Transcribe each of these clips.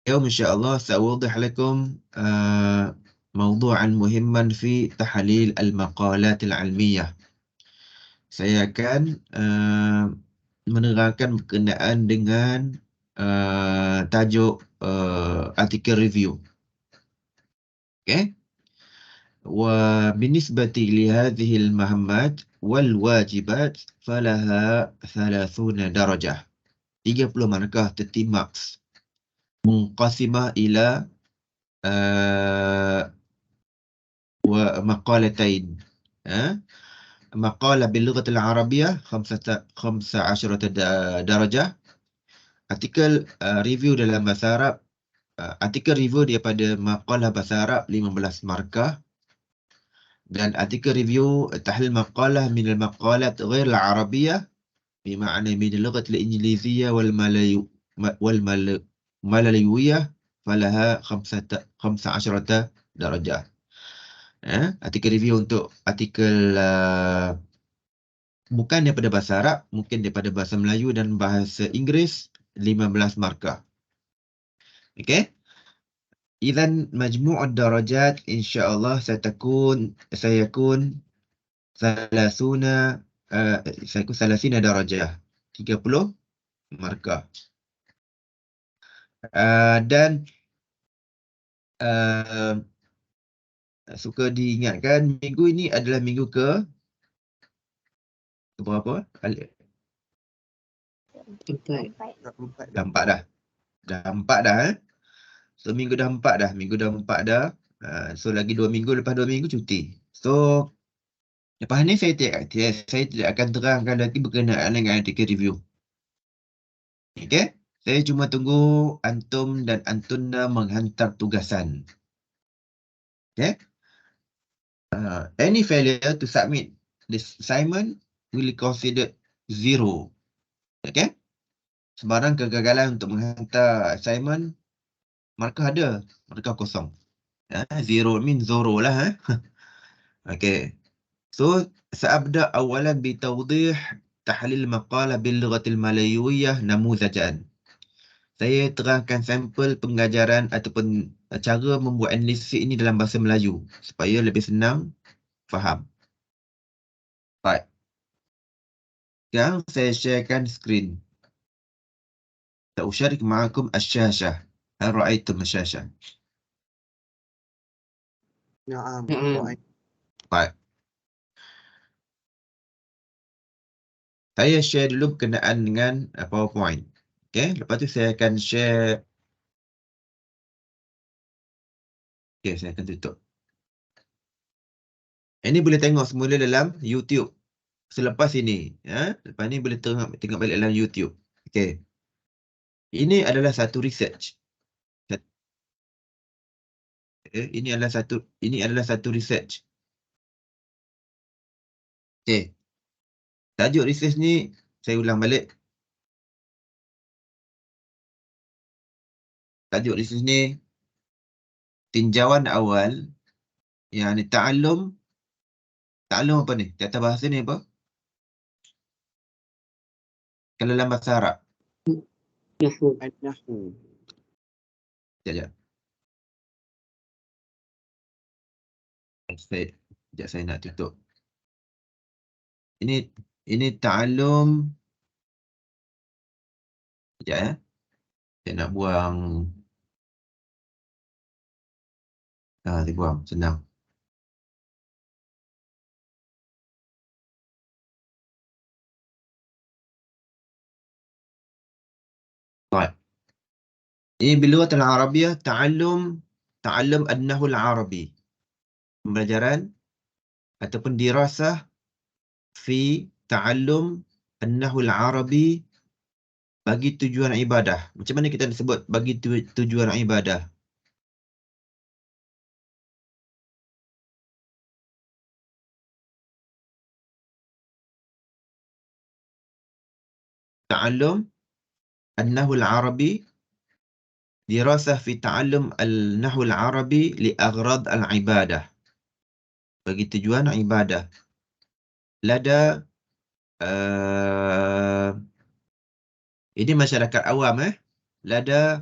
اليوم إن شاء الله سأوضح لكم موضوعا مهما في تحليل المقالات العلمية. Saya akan menerangkan berkenaan dengan tajuk artikel review. Okay? وبالنسبة لهذه المهمات والواجبات فلها 30 درجة. 30 markah 30 marks. منقسمة إلى ومقالتين. مقالة باللغة العربية 15 درجة. Artikel review dalam bahasa Arab. Artikel review daripada maqalah bahasa Arab 15 markah. Dan artikel review tahlil maqalah min al-maqalat ghair al-arabiyah بمعنى من اللغة الإنجليزية والملايوية فلها 15 درجة. Artikel review untuk artikel bukan daripada bahasa Arab, mungkin daripada bahasa Melayu dan bahasa Inggeris 15 markah. Okey. إذن مجموع الدرجات إن شاء الله سيكون 30 درجة 30 markah. Dan suka diingatkan minggu ini adalah minggu ke berapa? Dah empat dah. Dah empat dah. So minggu dah empat dah. So lagi 2 minggu, lepas 2 minggu cuti. So lepas ni saya tidak akan terangkan lagi berkenaan dengan artikel review. Okay? Saya cuma tunggu antum dan antuna menghantar tugasan. Okay? Any failure to submit this assignment will be considered 0. Okay? Sebarang kegagalan untuk menghantar assignment, markah ada, markah kosong. 0 means zero lah. Okay. So, سأبدأ أولا بتوضيح تحليل مقالة باللغة الملايوية نموذجاً. Saya terangkan sampel pengajaran ataupun cara membuat analisis ini dalam bahasa Melayu supaya lebih senang faham. Baik. Sekarang saya sharekan skrin. سأشارك معكم الشاشة. هل رأيتم الشاشة؟ نعم. Baik. Saya share dulu berkenaan dengan PowerPoint. Okay, lepas tu saya akan share. Okay, saya akan tutup. Ini boleh tengok semula dalam YouTube. Selepas ini. Lepas ni boleh tengok balik dalam YouTube. Okay. Ini adalah satu research. Ini adalah satu research. Okay. Tajuk research ni, saya ulang balik. Tajuk research ni, tinjauan awal, yang ni ta'allum apa ni? Kata bahasa ni apa? Kalau dalam bahasa Arab. النحو. Sekejap. Sekejap saya nak tutup. Ini ta'allum. Sekejap ya. Saya nak buang. Saya buang. Senang. Baik. Ini باللغة العربية تعلم النحو العربي. Pembelajaran ataupun dirasah fi ta'allum an-nahwu al-arabi bagi tujuan ibadah. Macam mana kita sebut bagi tujuan ibadah? Ta'allum an-nahwu al-arabi, dirasah fi ta'allum al-nahwu al-arabi li aghrad al-ibadah. Bagi tujuan ibadah. Lada ini masyarakat awam lada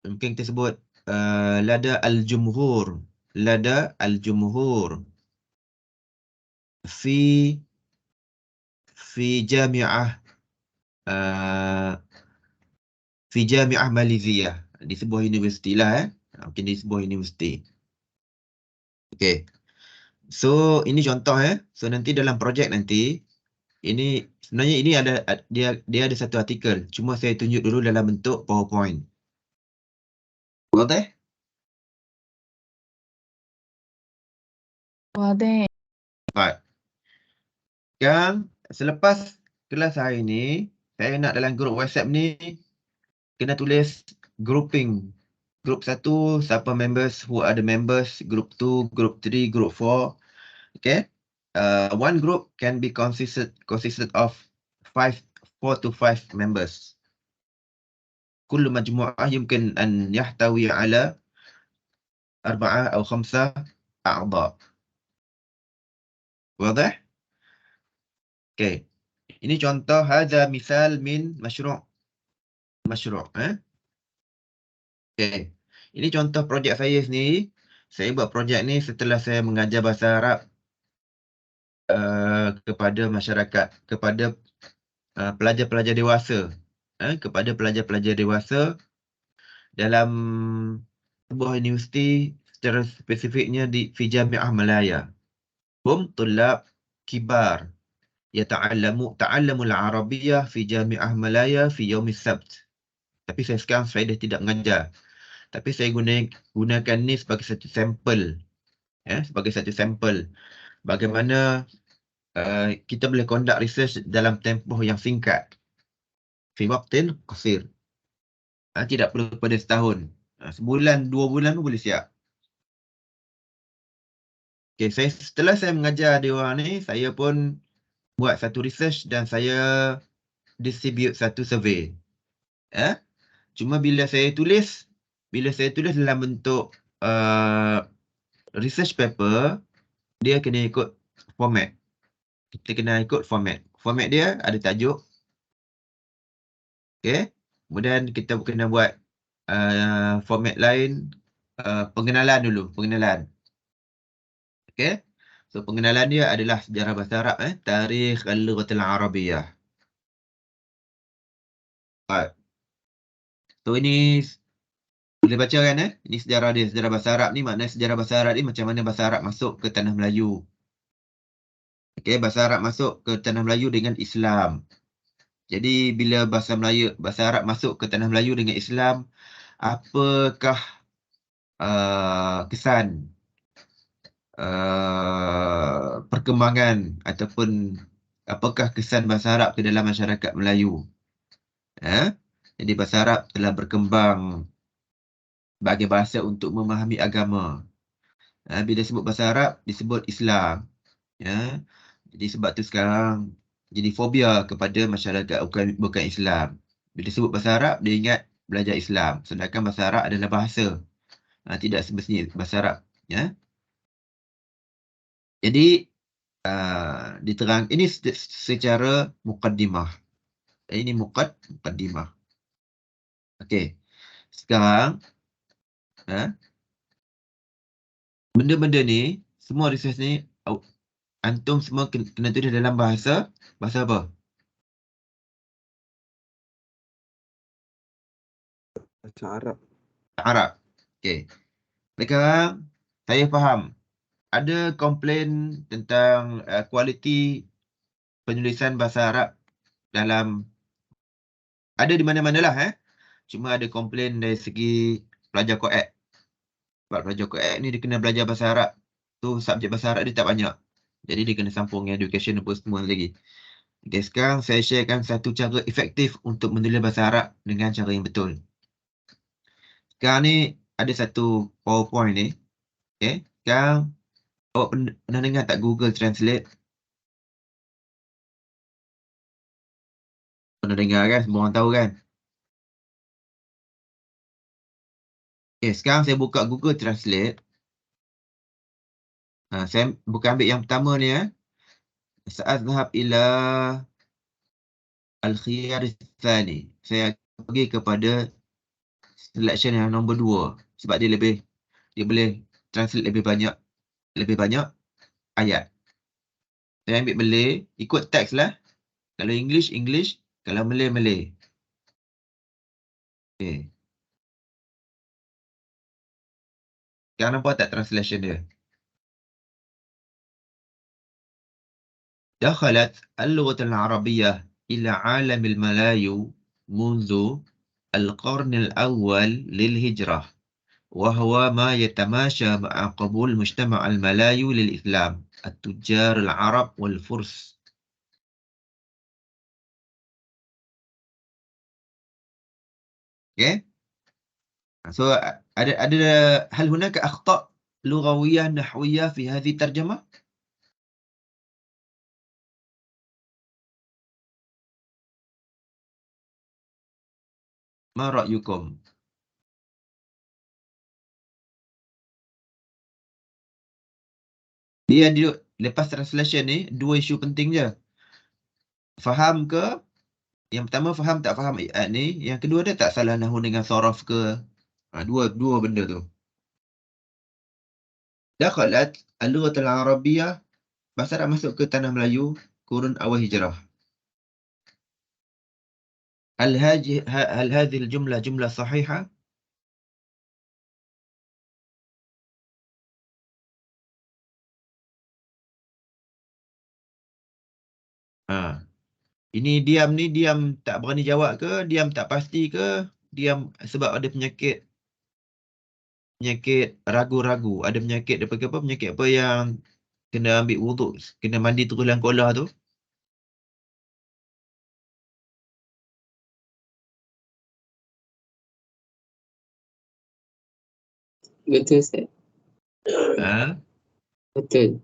mungkin kita sebut lada al-jumhur. Lada al-jumhur. Fi jami'ah fi jami'ah Malaysia. Di sebuah universiti lah mungkin di sebuah universiti. Okay. So ini contoh So nanti dalam projek nanti ini sebenarnya ini ada dia ada satu artikel. Cuma saya tunjuk dulu dalam bentuk PowerPoint. Boleh? Boleh. Baik. Sekarang selepas kelas hari ni, saya nak dalam grup WhatsApp ni kena tulis grouping. Group 1 siapa members, who are the members, group 2, group 3, group 4. Okay? One group can be consisted of 4 to 5 members. كل مجموعة يمكن أن يحتوي على 4 أو 5 أعضاء. واضح؟ Okay. Ini contoh هذا مثال من مشروع. Okay. Ini contoh projek saya sendiri. Saya buat projek ni setelah saya mengajar bahasa Arab kepada masyarakat, kepada pelajar-pelajar dewasa. Kepada pelajar-pelajar dewasa dalam sebuah universiti, secara spesifiknya di fi Jami'ah Malaya. Hum tulab kibar ta'allamu al-Arabiyyah fi Jami'ah Malaya fi yaum as-Sabt. Tapi sekarang saya dah tidak mengajar. Tapi saya gunakan ni sebagai satu sampel. Sebagai satu sampel. Bagaimana kita boleh conduct research dalam tempoh yang singkat. Fi waqtin qasir. Tidak perlu pada setahun. Sebulan, 2 bulan pun boleh siap. Okay, setelah saya mengajar dia orang ni, saya pun buat satu research dan saya distribute satu survey. Cuma bila saya tulis dalam bentuk research paper, dia kena ikut format. Kita kena ikut format. Format dia ada tajuk. Okay. Kemudian kita kena buat format lain, pengenalan dulu, pengenalan. Okay. So pengenalan dia adalah sejarah bahasa Arab, Tarikh al-Lughatil Arabiyyah. So ini boleh baca kan ini sejarah dia, sejarah bahasa Arab ni, maknanya sejarah bahasa Arab ni macam mana bahasa Arab masuk ke tanah Melayu. Okay, bahasa Arab masuk ke tanah Melayu dengan Islam. Jadi bila bahasa Arab masuk ke tanah Melayu dengan Islam, apakah kesan perkembangan ataupun apakah kesan bahasa Arab ke dalam masyarakat Melayu? Jadi bahasa Arab telah berkembang sebagai bahasa untuk memahami agama. Bila sebut bahasa Arab, disebut Islam. Jadi sebab tu sekarang jadi fobia kepada masyarakat bukan Islam. Bila sebut bahasa Arab, dia ingat belajar Islam. Sedangkan bahasa Arab adalah bahasa. Tidak semestinya bahasa Arab. Jadi, diterang ini secara muqaddimah. Ini muqaddimah. Okey. Sekarang, benda-benda ni, semua research ni, antum semua kena tulis dalam bahasa apa? Bahasa Arab. Arab. Okey. Sekarang, saya faham. Ada komplain tentang kualiti penulisan bahasa Arab ada di mana-mana lah. Cuma ada komplain dari segi pelajar Quran. Sebab pelajar Quran ni dia kena belajar bahasa Arab. Tu subjek bahasa Arab dia tak banyak. Jadi dia kena sambung dengan education apa semua lagi. Okay, sekarang saya sharekan satu cara efektif untuk menulis bahasa Arab dengan cara yang betul. Sekarang ni ada satu PowerPoint ni. Okay, sekarang awak pernah dengar tak Google Translate? Pernah dengar kan? Semua orang tahu kan? Okay, sekarang saya buka Google Translate. Saya bukan ambil yang pertama ni. Sa'adhab ila al-khiyar tsani. Saya pergi kepada selection yang nombor 2 sebab dia boleh translate lebih banyak ayat. Saya ambil Malay, ikut teks lah. Kalau English, kalau Malay, Malay. Okay. Sekarang nampak tak translation dia? دخلت اللغة العربية إلى عالم الملايو منذ القرن الأول للهجرة، وهو ما يتماشى مع قبول مجتمع الملايو للإسلام التجار العرب والفرس. Okay? So ada هل هناك أخطاء لغوية نحوية في هذه الترجمة؟ ما رأيكم؟ Dia lepas translation ni, 2 isu penting je. Faham ke? Yang pertama, faham tak faham ayat ni. Yang kedua, dia tak salah nahwu dengan sorof ke? Dua benda tu. Dakhalat al-lughat al-arabiyyah, bahasa Arab masuk ke tanah Melayu kurun awal hijrah. هل هذه الجملة جملة صحيحة؟ Ini diam tak berani jawab ke? Diam tak pasti ke? Diam sebab ada penyakit ragu-ragu. Ada penyakit apa? Penyakit apa yang kena ambil wuduk, kena mandi terus dalam kolah tu? Betul, Ustaz. Ha? Betul.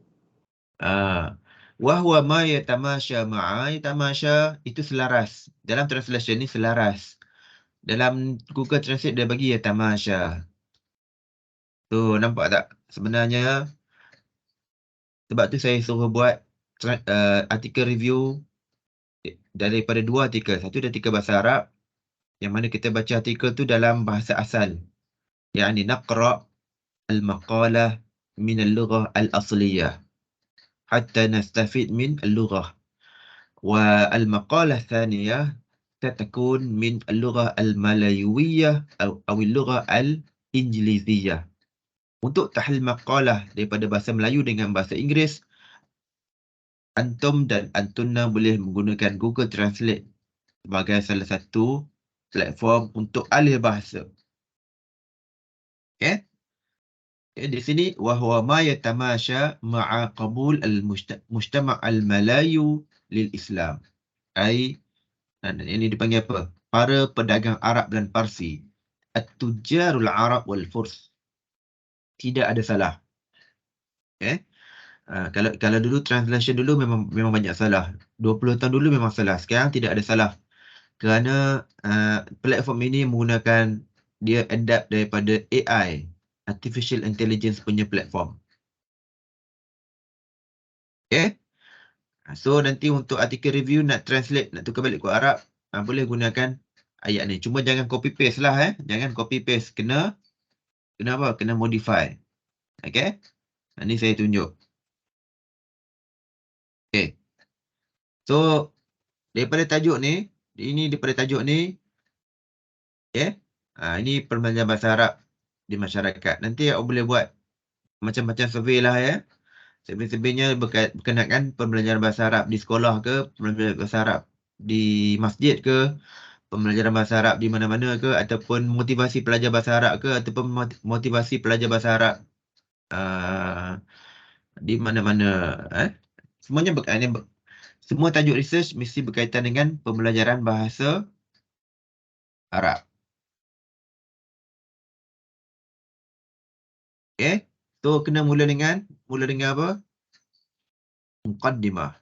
Wahwa ma yatamasya ma'a, yatamasya itu selaras. Dalam translation ni selaras. Dalam Google Translate dia bagi yatamasya. Tu nampak tak? Sebenarnya sebab tu saya suruh buat artikel review daripada 2 artikel. Satu artikel bahasa Arab yang mana kita baca artikel tu dalam bahasa asal. Yani naqra al-maqalah min al-lughah al-asliyah hatta nastafid min al-lughah. والمقالة الثانية ستكون من اللغة الملايوية أو اللغة الإنجليزية. Untuk tahlil maqalah daripada bahasa Melayu dengan bahasa Inggeris, antum dan antuna boleh menggunakan Google Translate sebagai salah satu platform untuk alih bahasa. Okay? Di sini wahwa ma yatamasya ma'a qabul al-mujtama' al-Malayu lil Islam. Ini dipanggil apa? Para pedagang Arab dan Parsi. At-tujarul Arab wal Furs. Tidak ada salah. Okay? Kalau dulu translation dulu memang banyak salah. 20 tahun dulu memang salah. Sekarang tidak ada salah. Kerana platform ini menggunakan, dia adapt daripada AI, Artificial Intelligence punya platform. Okay? So nanti untuk artikel review nak translate, nak tukar balik ke Arab, boleh gunakan ayat ni. Cuma jangan copy paste lah. Jangan copy paste. Kena apa? Kena modify. Okay? Ini saya tunjuk. Okay. So daripada tajuk ni, okay? Ini perbelanjaan bahasa Arab di masyarakat. Nanti awak boleh buat macam-macam survey lah ya. Survey-surveynya berkenaan pembelajaran bahasa Arab di sekolah ke, pembelajaran bahasa Arab di masjid ke, pembelajaran bahasa Arab di mana-mana ke, ataupun motivasi pelajar bahasa Arab ke, ataupun motivasi pelajar bahasa Arab di mana-mana. Semuanya semua tajuk research mesti berkaitan dengan pembelajaran bahasa Arab. Okay. So kena mula dengan apa? Muqaddimah.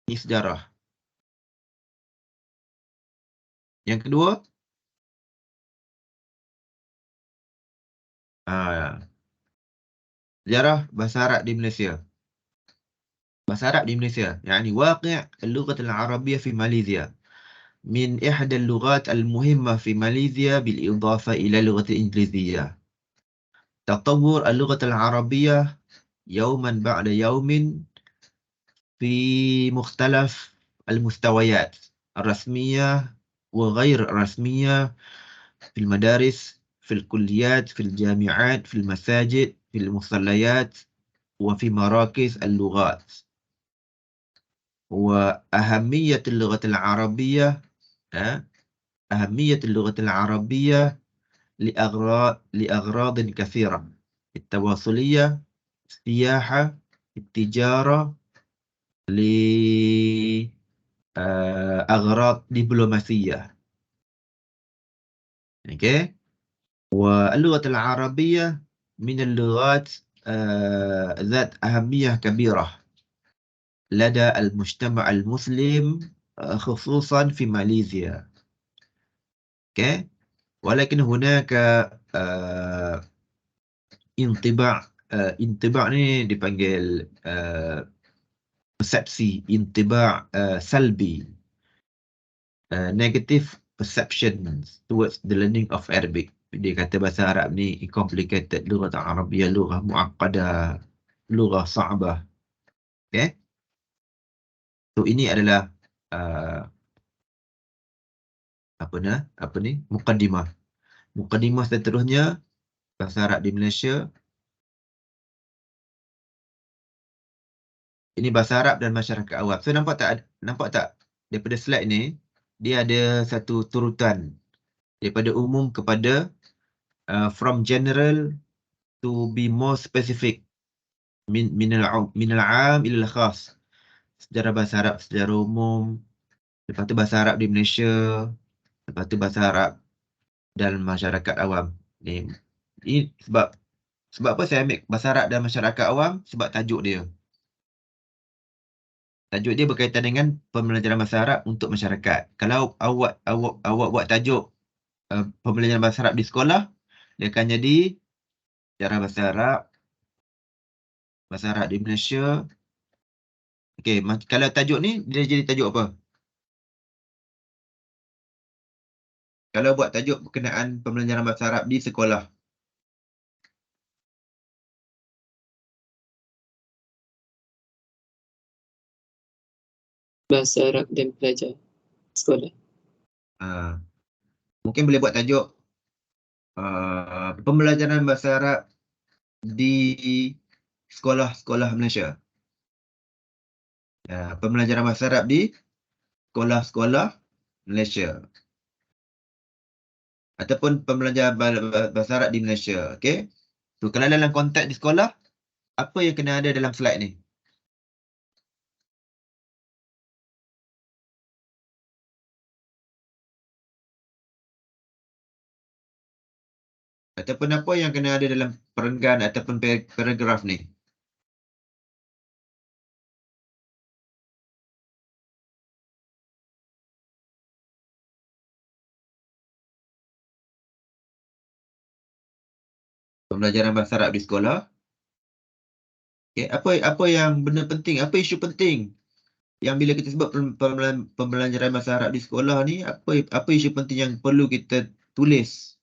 Ini sejarah. Yang kedua, sejarah bahasa Arab di Malaysia. Bahasa Arab di Malaysia. Yani waqi' al-lughah al-arabiyyah fi Malaysia. من إحدى اللغات المهمة في ماليزيا بالإضافة إلى اللغة الإنجليزية. تطور اللغة العربية يوما بعد يوم في مختلف المستويات الرسمية وغير الرسمية، في المدارس، في الكليات، في الجامعات، في المساجد، في المصليات، وفي مراكز اللغات. وأهمية اللغة العربية أهمية اللغة العربية لأغراض كثيرة: التواصلية، السياحة، التجارة، لأغراض دبلوماسية. أوكي. واللغة العربية من اللغات ذات أهمية كبيرة لدى المجتمع المسلم، خصوصا في ماليزيا. أوكي. ولكن هناك انطباع ni dipanggil persepsi, انطباع سلبي, negative perceptions towards the learning of Arabic. Dia kata bahasa Arab ni complicated, lughat Arabiyah lughah muaqqadah, lughah sa'bah. Okay. So ini adalah apa ni? Muqaddimah. Muqaddimah seterusnya bahasa Arab di Malaysia. Ini bahasa Arab dan masyarakat awam. So nampak tak daripada slide ni dia ada satu turutan daripada umum kepada from general to be more specific, min al-'am ila al-khas. Sejarah bahasa Arab secara umum, lepas tu bahasa Arab di Malaysia, lepas tu bahasa Arab dan masyarakat awam. Ini sebab apa saya ambil bahasa Arab dan masyarakat awam? Sebab tajuk dia. Tajuk dia berkaitan dengan pembelajaran bahasa Arab untuk masyarakat. Kalau awak buat tajuk pembelajaran bahasa Arab di sekolah, dia akan jadi sejarah bahasa Arab di Malaysia. Okey, kalau tajuk ni dia jadi tajuk apa? Kalau buat tajuk berkenaan pembelajaran bahasa Arab di sekolah. Bahasa Arab dan pelajar sekolah. Mungkin boleh buat tajuk pembelajaran bahasa Arab di sekolah-sekolah Malaysia. Pembelajaran bahasa Arab di sekolah-sekolah Malaysia. Ataupun pembelajaran bahasa Arab di Malaysia. Okey. So, kalau dalam konteks di sekolah, apa yang kena ada dalam slide ni? Ataupun apa yang kena ada dalam perenggan ataupun paragraf ni? Pembelajaran bahasa Arab di sekolah. Okay. Apa yang benda penting, apa isu penting yang bila kita sebut pembelajaran bahasa Arab di sekolah ni, apa isu penting yang perlu kita tulis?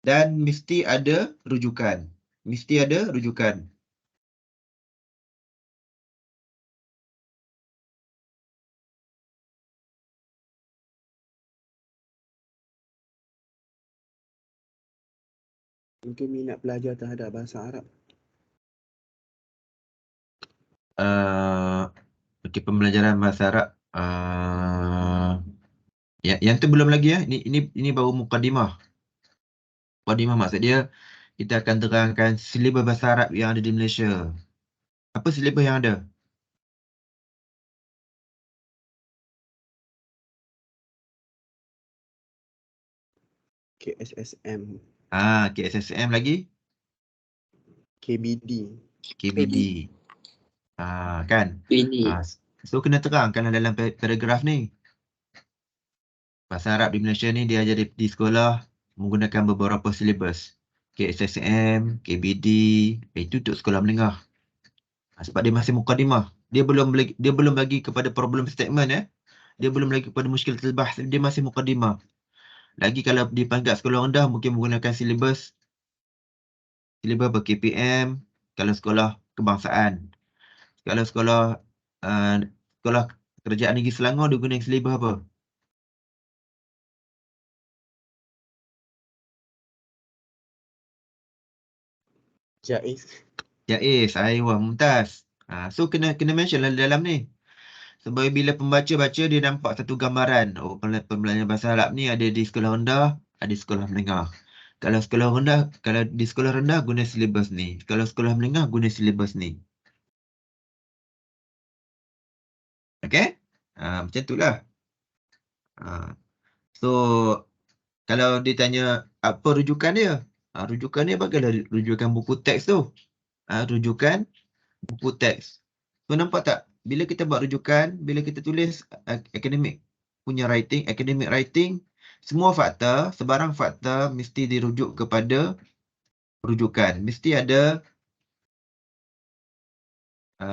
Dan mesti ada rujukan. Mesti ada rujukan. Mungkin minat belajar terhadap bahasa Arab. Okey, pembelajaran bahasa Arab. Yang tu belum lagi ya. Ini baru mukadimah. Mukadimah maksud dia kita akan terangkan silibus bahasa Arab yang ada di Malaysia. Apa silibus yang ada? KSSM, KSSM lagi? KBD. KBD. Kan? Ini So kena terangkan dalam paragraf ni. Bahasa Arab di Malaysia ni dia ajar di sekolah menggunakan beberapa silibus. KSSM, KBD, itu untuk sekolah menengah. Sebab dia masih mukadimah. dia belum lagi kepada problem statement Dia belum lagi kepada mushkilatul bahth, dia masih mukadimah. Lagi kalau di pangkat sekolah rendah mungkin menggunakan silibus ber-KPM kalau sekolah kebangsaan. Kalau sekolah uh, sekolah kerajaan negeri Selangor dia guna silibus apa? Jaiz. Jaiz, Aiwah, Mumtaz. So kena mention lah dalam ni. Sebab bila pembaca baca dia nampak satu gambaran. Oh, pembelajaran bahasa Arab ni ada di sekolah rendah, ada di sekolah menengah. Kalau di sekolah rendah guna silibus ni. Kalau sekolah menengah guna silibus ni. Okey? Macam tu lah. So, kalau ditanya apa rujukan dia? Rujukan dia bagaimana rujukan buku teks tu? Rujukan buku teks. So, nampak tak? Bila kita buat rujukan, bila kita tulis academic writing, semua fakta, sebarang fakta mesti dirujuk kepada rujukan. Mesti ada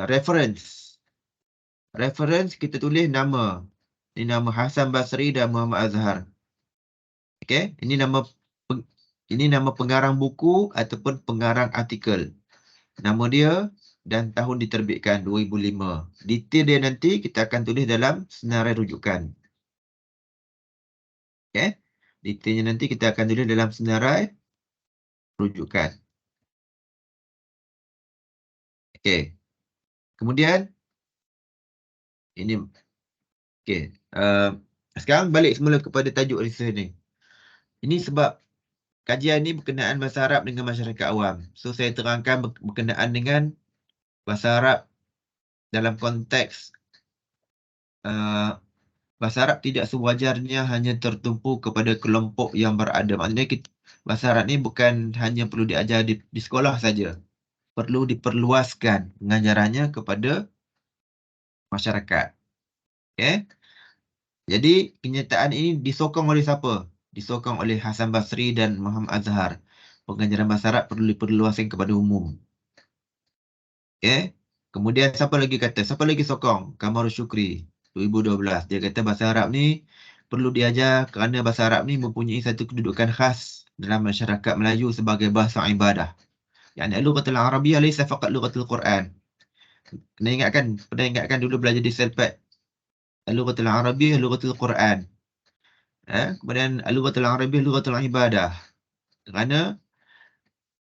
reference. Reference kita tulis nama. Ini nama Hasan Basri dan Muhammad Azhar. Okey, ini nama pengarang buku ataupun pengarang artikel. Nama dia dan tahun diterbitkan 2005. Detail dia nanti kita akan tulis dalam senarai rujukan. Okey. Detailnya nanti kita akan tulis dalam senarai rujukan. Okey. Kemudian ini okey. Sekarang balik semula kepada tajuk research ni. Ini sebab kajian ni berkenaan bahasa Arab dengan masyarakat awam. So saya terangkan berkenaan dengan bahasa Arab dalam konteks bahasa Arab tidak sewajarnya hanya tertumpu kepada kelompok yang berada. Maksudnya bahasa Arab ni bukan hanya perlu diajar di sekolah saja. Perlu diperluaskan pengajarannya kepada masyarakat. Okay? Jadi kenyataan ini disokong oleh siapa? Disokong oleh Hasan Basri dan Muhammad Azhar. Pengajaran bahasa Arab perlu diperluaskan kepada umum. Okay? Kemudian siapa lagi sokong? Kamarul Syukri 2012. Dia kata bahasa Arab ni perlu diajar kerana bahasa Arab ni mempunyai satu kedudukan khas dalam masyarakat Melayu sebagai bahasa ibadah. Yani al-lughatul arabiyyah laysa faqat lughatul Quran. Pernah ingatkan dulu belajar di Selpat. Al-lughatul arabiyyah lughatul Quran. Kemudian al-lughatul arabiyyah lughatul ibadah. Kerana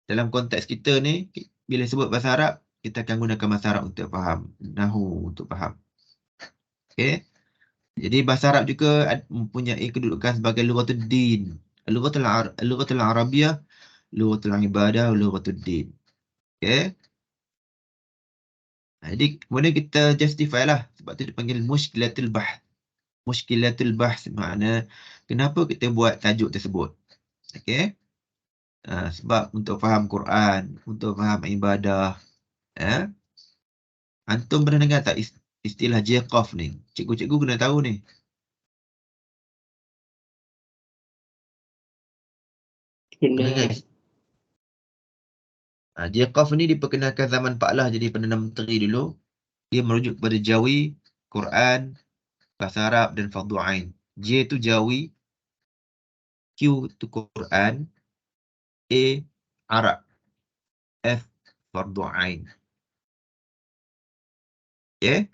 dalam konteks kita ni bila sebut bahasa Arab kita akan gunakan bahasa Arab untuk faham, nahu untuk faham. Okey. Jadi bahasa Arab juga mempunyai kedudukan sebagai lughatul din. Lughatul Arabiyyah, lughatul ibadah, lughatul din. Okey. Jadi kemudian kita justify lah sebab tu dipanggil mushkilatul bahth. Mushkilatul bahth makna kenapa kita buat tajuk tersebut. Okey. Sebab untuk faham Quran, untuk faham ibadah. Antum pernah dengar tak istilah Jeqaf ni? Cikgu-cikgu kena tahu ni. Kena Benar. guys. Jeqaf ni diperkenalkan zaman Pak Lah jadi Perdana Menteri dulu. Dia merujuk kepada Jawi, Quran, Bahasa Arab dan Fardu Ain. J tu Jawi, Q tu Quran, A Arab, F Fardu Ain. Okay?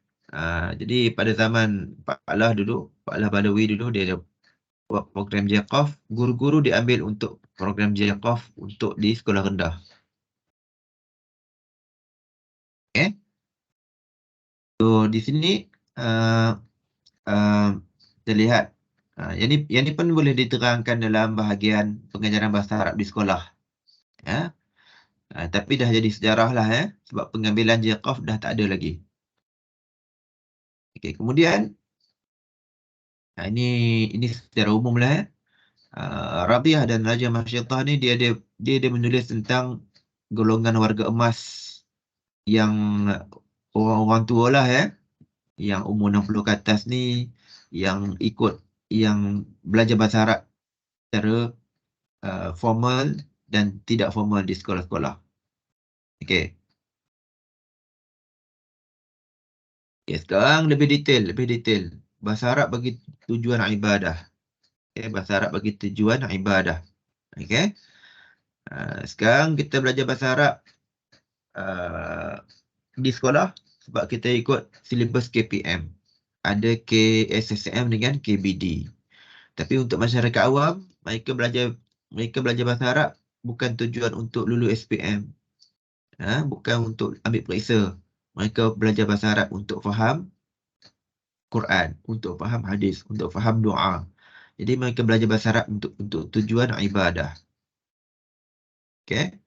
Jadi pada zaman Pak Lah dulu, Pak Lah Badawi dulu dia ada buat program Jeqaf. Guru-guru diambil untuk program Jeqaf untuk di sekolah rendah. Okay? So di sini kita lihat yang ni pun boleh diterangkan dalam bahagian pengajaran bahasa Arab di sekolah. Tapi dah jadi sejarah lah sebab pengambilan Jeqaf dah tak ada lagi. Okey, kemudian ini secara umum lah Rabi'ah dan Raja Masyiatah ni dia menulis tentang golongan warga emas yang orang tua lah yang umur 60 ke atas ni yang belajar bahasa Arab secara formal dan tidak formal di sekolah-sekolah. Okey. Okay, sekarang lebih detail. Bahasa Arab bagi tujuan ibadah. Okay, bahasa Arab bagi tujuan ibadah. Okay. Sekarang kita belajar bahasa Arab di sekolah sebab kita ikut silibus KPM. Ada KSSM dengan KBD. Tapi untuk masyarakat awam, mereka belajar bahasa Arab bukan tujuan untuk lulus SPM. Bukan untuk ambil periksa. Mereka belajar bahasa Arab untuk faham Quran, untuk faham hadis, untuk faham doa. Jadi mereka belajar bahasa Arab untuk tujuan ibadah. Okay.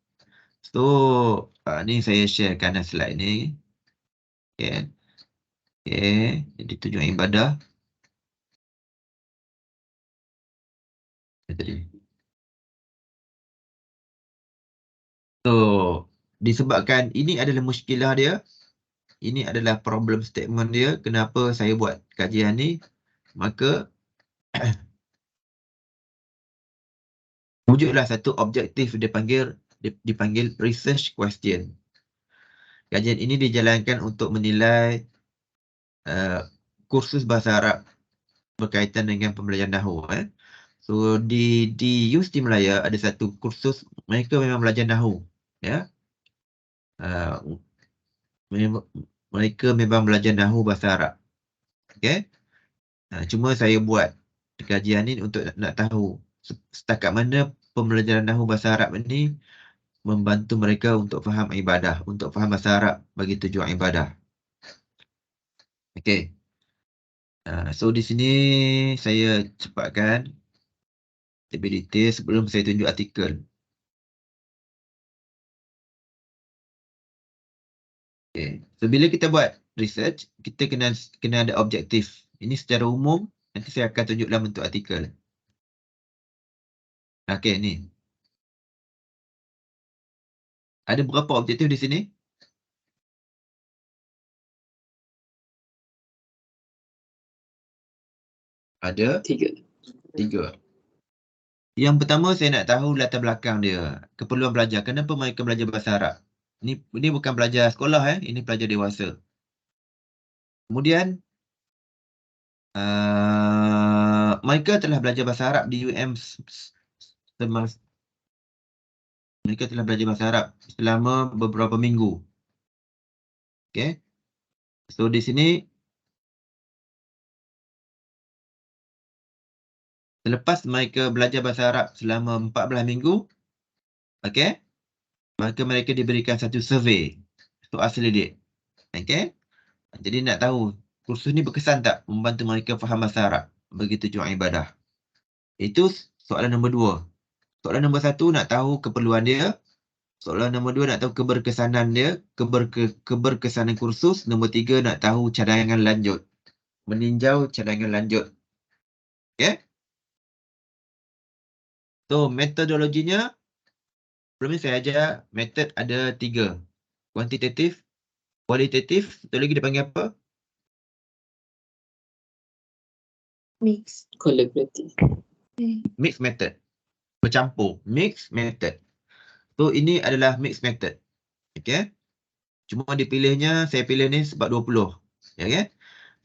So, ni saya sharekan slide ni. Okay. Okay. Jadi tujuan ibadah. Tadi. So, disebabkan ini adalah muskilah dia. Ini adalah problem statement dia. Kenapa saya buat kajian ni. Maka, wujudlah satu objektif dipanggil research question. Kajian ini dijalankan untuk menilai kursus bahasa Arab berkaitan dengan pembelajaran Nahwu. So di UST Melaya ada satu kursus mereka memang belajar Nahwu. Ya. Mereka memang belajar Nahwu bahasa Arab. Okay. Cuma saya buat kajian ini untuk nak tahu setakat mana pembelajaran Nahwu bahasa Arab ini membantu mereka untuk faham ibadah, untuk faham bahasa Arab bagi tujuan ibadah. Okay. So di sini saya cepatkan lebih detail sebelum saya tunjuk artikel. Okay. So bila kita buat research, kita kena ada objektif. Ini secara umum, nanti saya akan tunjuk dalam bentuk artikel. Okay, ni. Ada berapa objektif di sini? Ada 3. Yang pertama saya nak tahu latar belakang dia, keperluan belajar. Kenapa mereka belajar bahasa Arab? Ini bukan belajar sekolah, ini belajar dewasa. Kemudian mereka telah belajar bahasa Arab di UM mereka telah belajar bahasa Arab selama beberapa minggu. Okay. So di sini selepas mereka belajar bahasa Arab selama 14 minggu, okay, maka mereka diberikan satu survey soal selidik. Okay. Jadi nak tahu kursus ni berkesan tak membantu mereka faham bahasa Arab bagi tujuan ibadah. Itu soalan nombor 2. Soalan nombor 1 nak tahu keperluan dia. Soalan nombor 2 nak tahu keberkesanan dia, keberkesanan kursus. Nombor 3 nak tahu cadangan lanjut. Meninjau cadangan lanjut. Okay. So metodologinya, sebelum ni saya ajar metod ada 3. Kuantitatif, kualitatif, satu lagi dia panggil apa? Mix. Collaborative. Mixed method. Bercampur. Mixed method. So ini adalah mixed method. Okay. Cuma dipilihnya, saya pilih ni sebab 20. Okay.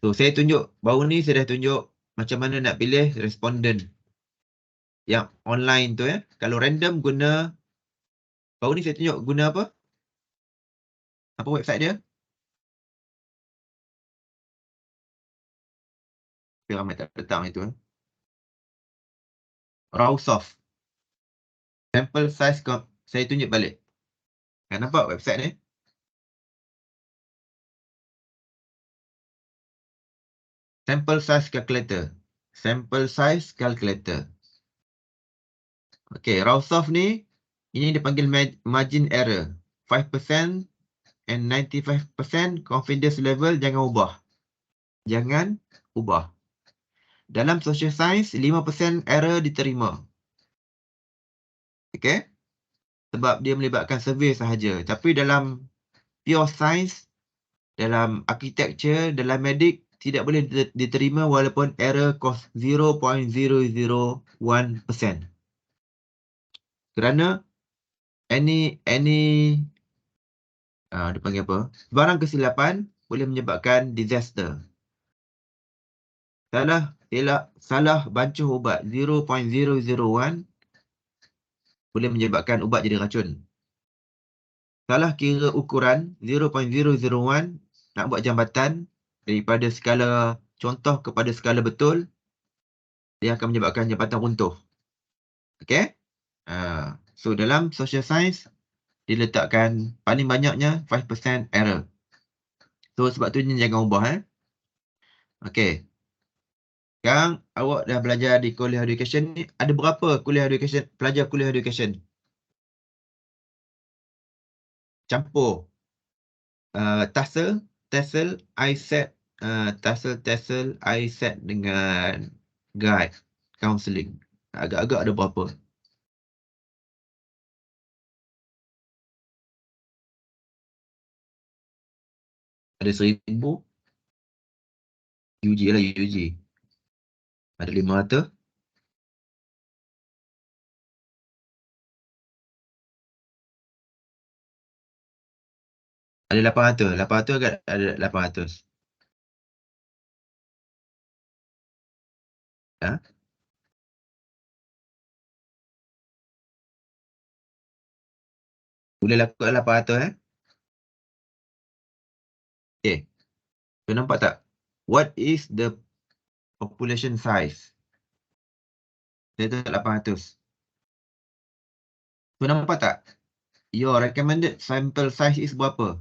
So saya tunjuk, baru ni saya dah tunjuk macam mana nak pilih responden. Yang online tu ya. Kalau random guna, baru ni saya tunjuk guna apa? Apa website dia? Tapi ramai tak petang itu. Rawsoft. Sample size, saya tunjuk balik. Kan nampak website ni? Sample size calculator. Sample size calculator. Okay, Rawsoft ni, ini dipanggil margin error. 5% and 95% confidence level jangan ubah. Jangan ubah. Dalam social science, 5% error diterima. Okay? Sebab dia melibatkan survey sahaja. Tapi dalam pure science, dalam architecture, dalam medik, tidak boleh diterima walaupun error cost 0.001%. Kerana dia panggil apa? Sebarang kesilapan boleh menyebabkan disaster. Salah bancuh ubat 0.001 boleh menyebabkan ubat jadi racun. Salah kira ukuran 0.001 nak buat jambatan daripada skala contoh kepada skala betul, dia akan menyebabkan jambatan runtuh. Okay? So dalam social science, diletakkan paling banyaknya 5% error. So sebab tu ni jangan ubah. Okay. Sekarang awak dah belajar di kuliah education ni. Ada berapa kuliah education, pelajar kuliah education? Campur. TESOL, ISET, TESOL, ISET dengan guide, counselling. Agak-agak ada berapa? Ada 1,000? UG lah, UG. Ada 500? Ada 800. 800 agak ada 800. Ha? Boleh lakukan 800 Okay. So nampak tak? What is the population size? Dia tu 800. So nampak tak? Your recommended sample size is berapa?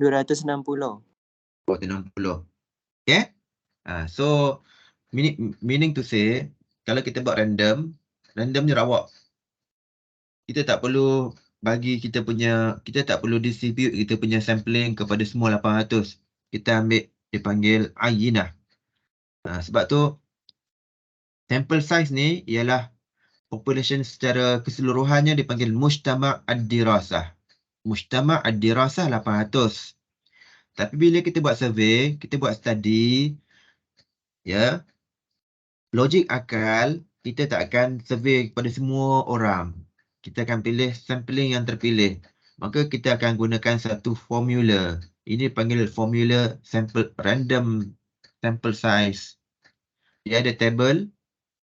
$260. 260. Okay? So meaning to say, kalau kita buat random ni rawak. Kita tak perlu kita tak perlu distribute kita punya sampling kepada semua 800. Kita ambil, dipanggil ayinah. Sebab tu, sample size ni ialah population secara keseluruhannya dipanggil mujtama' ad-dirasah. Mujtama' ad-dirasah 800. Tapi bila kita buat survey, kita buat study, ya, logik akal, kita tak akan survey kepada semua orang. Kita akan pilih sampling yang terpilih. Maka kita akan gunakan satu formula. Ini dipanggil formula random sample size. Dia ada table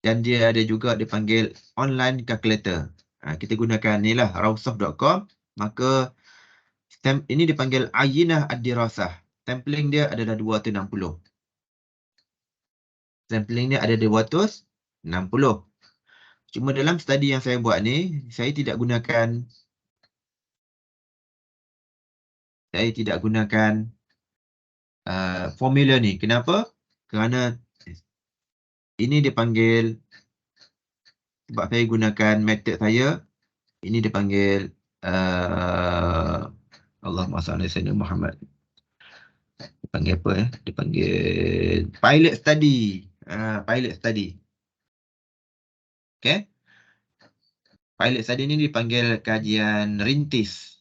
dan dia ada juga dipanggil online calculator. Kita gunakan ni lah, rawsof.com. Maka ini dipanggil ayinah ad-dirasah. Sampling dia adalah 260. Sampling dia ada 260. Cuma dalam study yang saya buat ni, saya tidak gunakan formula ni. Kenapa? Kerana ini dipanggil, sebab saya gunakan method saya, ini dipanggil Allahumma salli ala sayyidina Muhammad. Dipanggil apa Dipanggil pilot study. Pilot study. Okay? Pilot study ni dipanggil kajian rintis.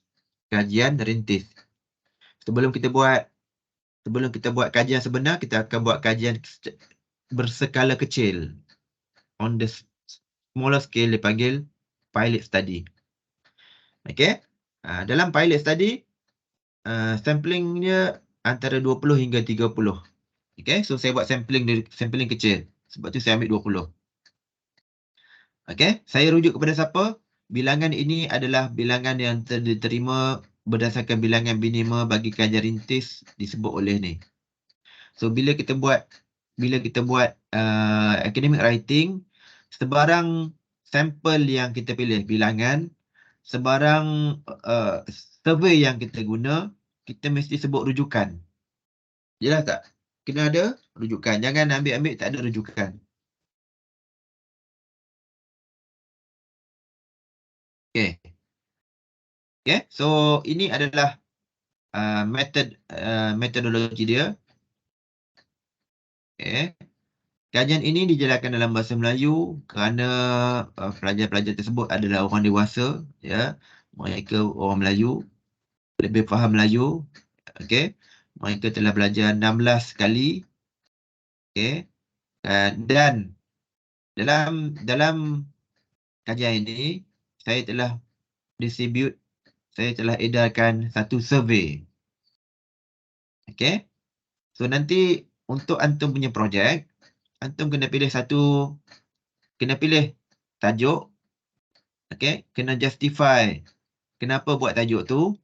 Kajian rintis. Sebelum kita buat kajian sebenar, kita akan buat kajian berskala kecil. On the smaller scale dipanggil pilot study. Okay? Dalam pilot study, sampling dia antara 20 hingga 30. Okay? So saya buat sampling kecil. Sebab tu saya ambil 20. Okay? Saya rujuk kepada siapa? Bilangan ini adalah bilangan yang diterima berdasarkan bilangan minima bagi kajian rintis disebut oleh ni. So bila kita buat academic writing, sebarang sampel yang kita pilih bilangan, sebarang survey yang kita guna, kita mesti sebut rujukan. Jelas tak? Kena ada rujukan. Jangan ambil-ambil tak ada rujukan. Okay. Okay. So ini adalah metodologi dia. Okay. Kajian ini dijelaskan dalam bahasa Melayu kerana pelajar-pelajar tersebut adalah orang dewasa, ya. Mereka orang Melayu, lebih faham Melayu. Okey. Mereka telah belajar 16 kali. Okey. Dan Dalam kajian ini, saya telah edarkan satu survey. Okay. So nanti untuk antum punya projek, antum kena pilih tajuk. Okay. Kena justify kenapa buat tajuk tu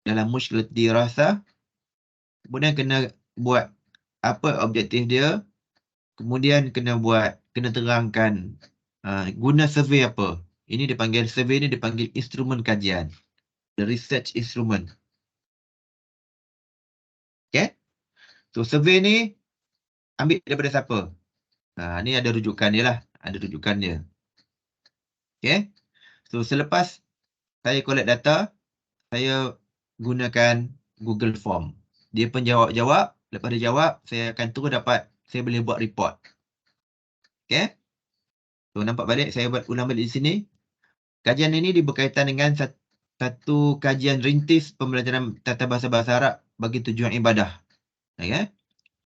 dalam mushkilat dirasah. Kemudian kena buat apa objektif dia. Kemudian kena terangkan guna survey apa. Survey ni dipanggil instrumen kajian. The research instrument. Okay. So survey ni ambil daripada siapa? Ni ada rujukan dia lah. Ada rujukan dia. Okay. So selepas saya collect data, saya gunakan Google Form. Dia pun jawab. Lepas dia jawab, saya akan terus saya boleh buat report. Okay. So nampak balik, saya ulang balik di sini. Kajian ini berkaitan dengan satu kajian rintis pembelajaran tata bahasa Arab bagi tujuan ibadah. Okay.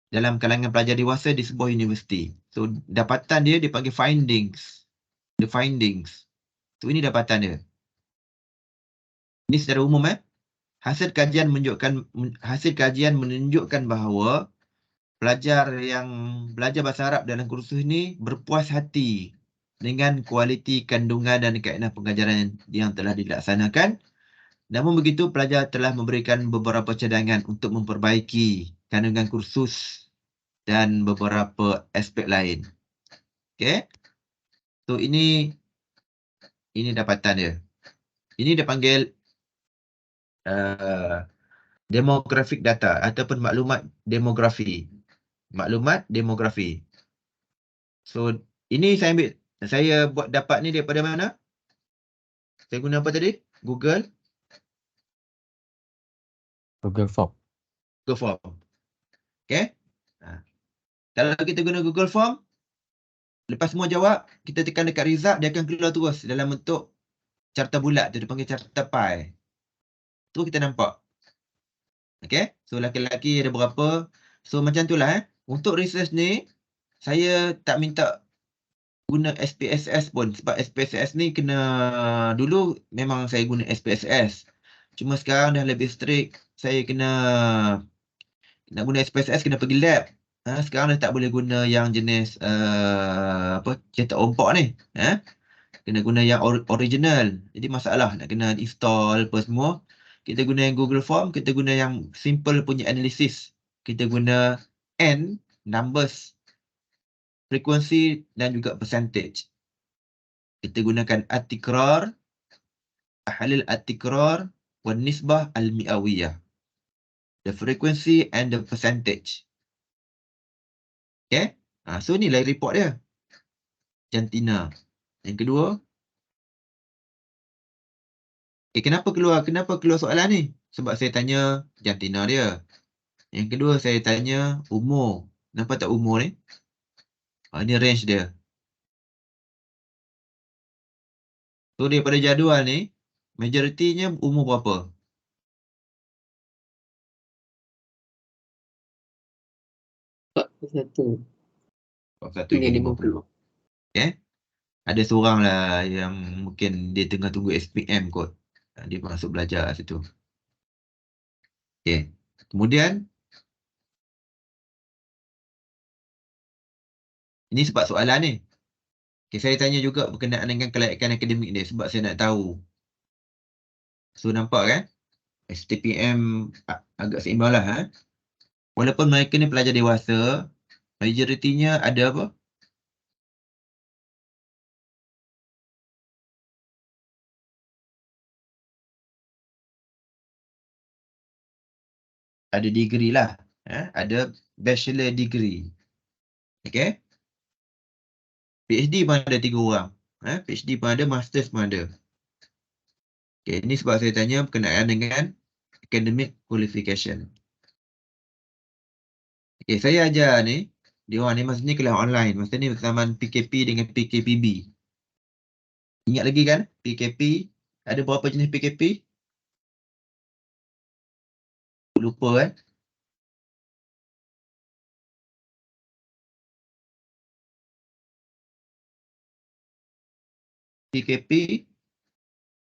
Dalam kalangan pelajar dewasa di sebuah universiti. So dapatan dia dipanggil findings. The findings. So ini dapatan dia. Ini secara umum hasil kajian menunjukkan bahawa pelajar yang belajar bahasa Arab dalam kursus ini berpuas hati dengan kualiti kandungan dan kaedah pengajaran yang telah dilaksanakan. Namun begitu, pelajar telah memberikan beberapa cadangan untuk memperbaiki kandungan kursus dan beberapa aspek lain. Okay. So ini dapatan dia. Ini dipanggil demographic data ataupun maklumat demografi. Maklumat demografi. So ini saya buat dapat ni daripada mana? Saya guna apa tadi? Google Form. Okay. Kalau kita guna Google Form, lepas semua jawab, kita tekan dekat result, dia akan keluar terus dalam bentuk carta bulat. Dia dipanggil carta pie. Tu kita nampak. Okay. So laki-laki ada berapa. So macam tu lah. Untuk research ni, saya tak minta guna SPSS pun. Sebab SPSS ni dulu memang saya guna SPSS. Cuma sekarang dah lebih strict. Saya nak guna SPSS kena pergi lab. Sekarang dah tak boleh guna yang jenis cetak ompok ni. Kena guna yang original. Jadi masalah nak kena install apa semua. Kita guna yang Google Form, kita guna yang simple punya analisis. Kita guna N, numbers, frekuensi dan juga percentage. Kita gunakan at-tikrar, tahlil at-tikrar, wa nisbah al-mi'awiyah. The frequency and the percentage. Okay. So inilah report dia. Jantina. Yang kedua. Kenapa keluar soalan ni? Sebab saya tanya jantina dia. Yang kedua saya tanya umur. Nampak tak umur ni? Ini range dia. So daripada jadual ni, majoritinya umur berapa? 41 hingga 50. Okay. Ada seorang lah yang mungkin dia tengah tunggu SPM kot. Dia masuk belajar situ. Okay. Kemudian, ini sebab soalan ni. Okay, saya tanya juga berkenaan dengan kelayakan akademik dia sebab saya nak tahu. So nampak kan? STPM agak seimbang lah. Walaupun mereka ni pelajar dewasa, majoritinya ada apa? Ada degree lah. Ada bachelor degree. Okay? PhD pun ada 3 orang. PhD pun ada, masters pun ada. Okay, ini sebab saya tanya berkenaan dengan academic qualification. Okay, saya ajar ni, dia orang ni masa ni kelas online. Masa ni zaman PKP dengan PKPB. Ingat lagi kan? PKP, ada berapa jenis PKP? Lupa kan? PKP,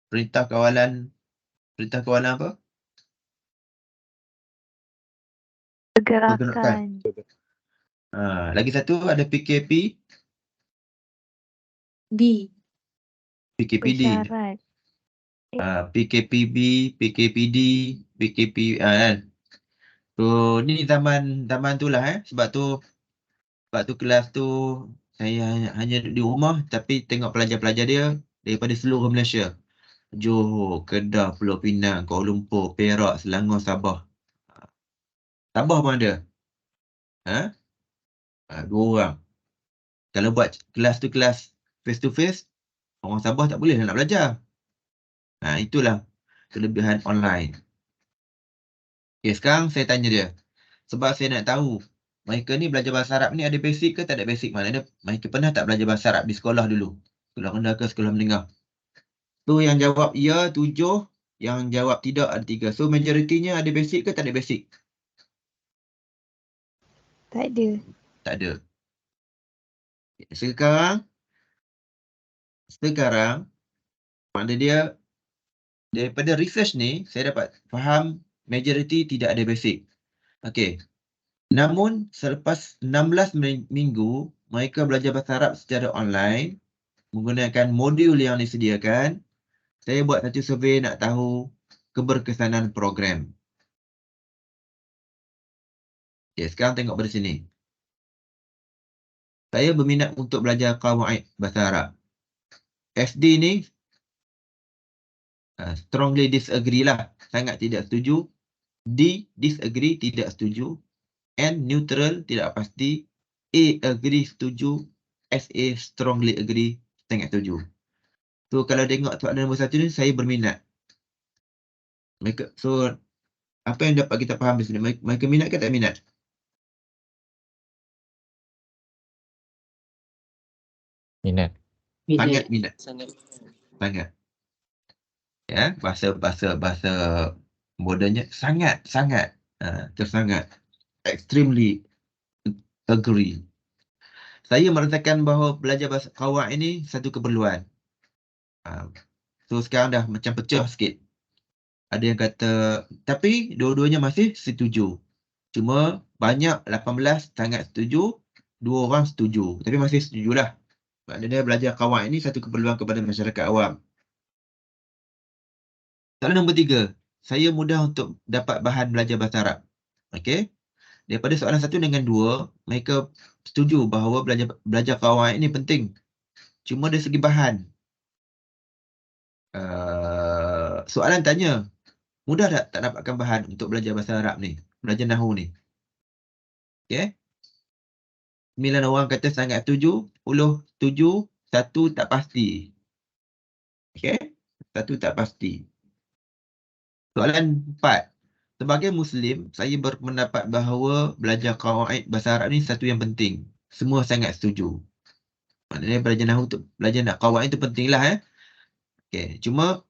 perintah kawalan apa? Pergerakan. Lagi satu ada PKP, B. PKPD, Bersyarat. PKPB, PKPD, PKP kan. So ni zaman tu lah sebab tu kelas tu saya hanya duduk di rumah tapi tengok pelajar-pelajar dia daripada seluruh Malaysia. Johor, Kedah, Pulau Pinang, Kuala Lumpur, Perak, Selangor, Sabah. Sabah pun ada. Dua orang. Kalau buat kelas tu kelas face to face, orang Sabah tak boleh nak belajar. Itulah kelebihan online. Okay, sekarang saya tanya dia. Sebab saya nak tahu, mereka ni belajar bahasa Arab ni ada basic ke tak ada basic? Maknanya mereka pernah tak belajar bahasa Arab di sekolah dulu? Sekolah rendah ke sekolah menengah? Tu yang jawab ya 7, yang jawab tidak ada 3. So majoritinya ada basic ke tak ada basic? Tak ada. Tak ada. Sekarang makna dia daripada research ni saya dapat faham majoriti tidak ada basic. Okey. Namun selepas 16 minggu mereka belajar bahasa Arab secara online menggunakan modul yang disediakan. Saya buat satu survey nak tahu keberkesanan program. Okay, sekarang tengok pada sini. Saya berminat untuk belajar qawaid bahasa Arab. SD ni strongly disagree lah. Sangat tidak setuju. D, disagree, tidak setuju. N, neutral, tidak pasti. A, agree, setuju. SA, strongly agree, sangat setuju. So, kalau tengok soalan nombor 1 ni, saya berminat. So, apa yang dapat kita faham di sini? Mereka minat ke tak minat? Minat. Sangat minat. Sangat. Sangat. Ya, bahasa modernnya sangat. Tersangat. Extremely agree. Saya merasakan bahawa belajar bahasa qawaid ini satu keperluan. So sekarang dah macam pecah sikit. Ada yang kata, tapi dua-duanya masih setuju. Cuma banyak 18 sangat setuju, 2 orang setuju. Tapi masih setujulah. Maknanya belajar qawaid ini satu keperluan kepada masyarakat awam. Soalan nombor 3. Saya mudah untuk dapat bahan belajar bahasa Arab. Okey. Daripada soalan 1 dengan 2, mereka setuju bahawa belajar qawaid ini penting. Cuma dari segi bahan. Soalan tanya, mudah tak dapatkan bahan untuk belajar bahasa Arab ni? Belajar Nahu ni. Okey. 9 orang kata sangat setuju, 10 setuju, 1 tak pasti. Okey. 1 tak pasti. Soalan 4. Sebagai Muslim, saya berpendapat bahawa belajar qawaid bahasa Arab ni satu yang penting. Semua sangat setuju. Maknanya belajar Nahu tu, belajar qawaid itu pentinglah. Okey. Cuma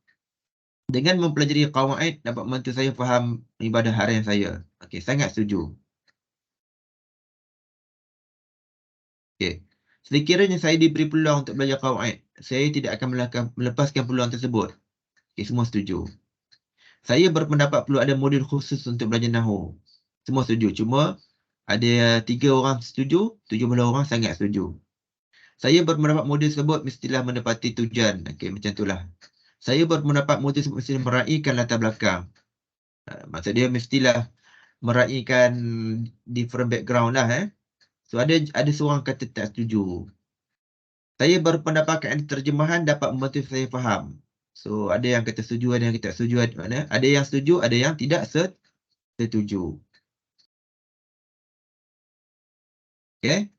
dengan mempelajari qawaid dapat membantu saya faham ibadah harian saya. Okey, sangat setuju. Okey. Sekiranya saya diberi peluang untuk belajar qawaid, saya tidak akan melepaskan peluang tersebut. Okey, semua setuju. Saya berpendapat perlu ada modul khusus untuk belajar Nahu. Semua setuju. Cuma ada 3 orang setuju, 17 orang sangat setuju. Saya berpendapat modul tersebut mestilah menepati tujuan. Okey, macam itulah. Saya berpendapat modul tersebut mesti meraihkan latar belakang. Maksud dia mestilah meraihkan different background lah. So ada seorang kata tak setuju. Saya berpendapat terjemahan dapat membantu saya faham. So ada yang kata setuju, ada yang tak setuju. Ada yang setuju, ada yang tidak setuju. Okay.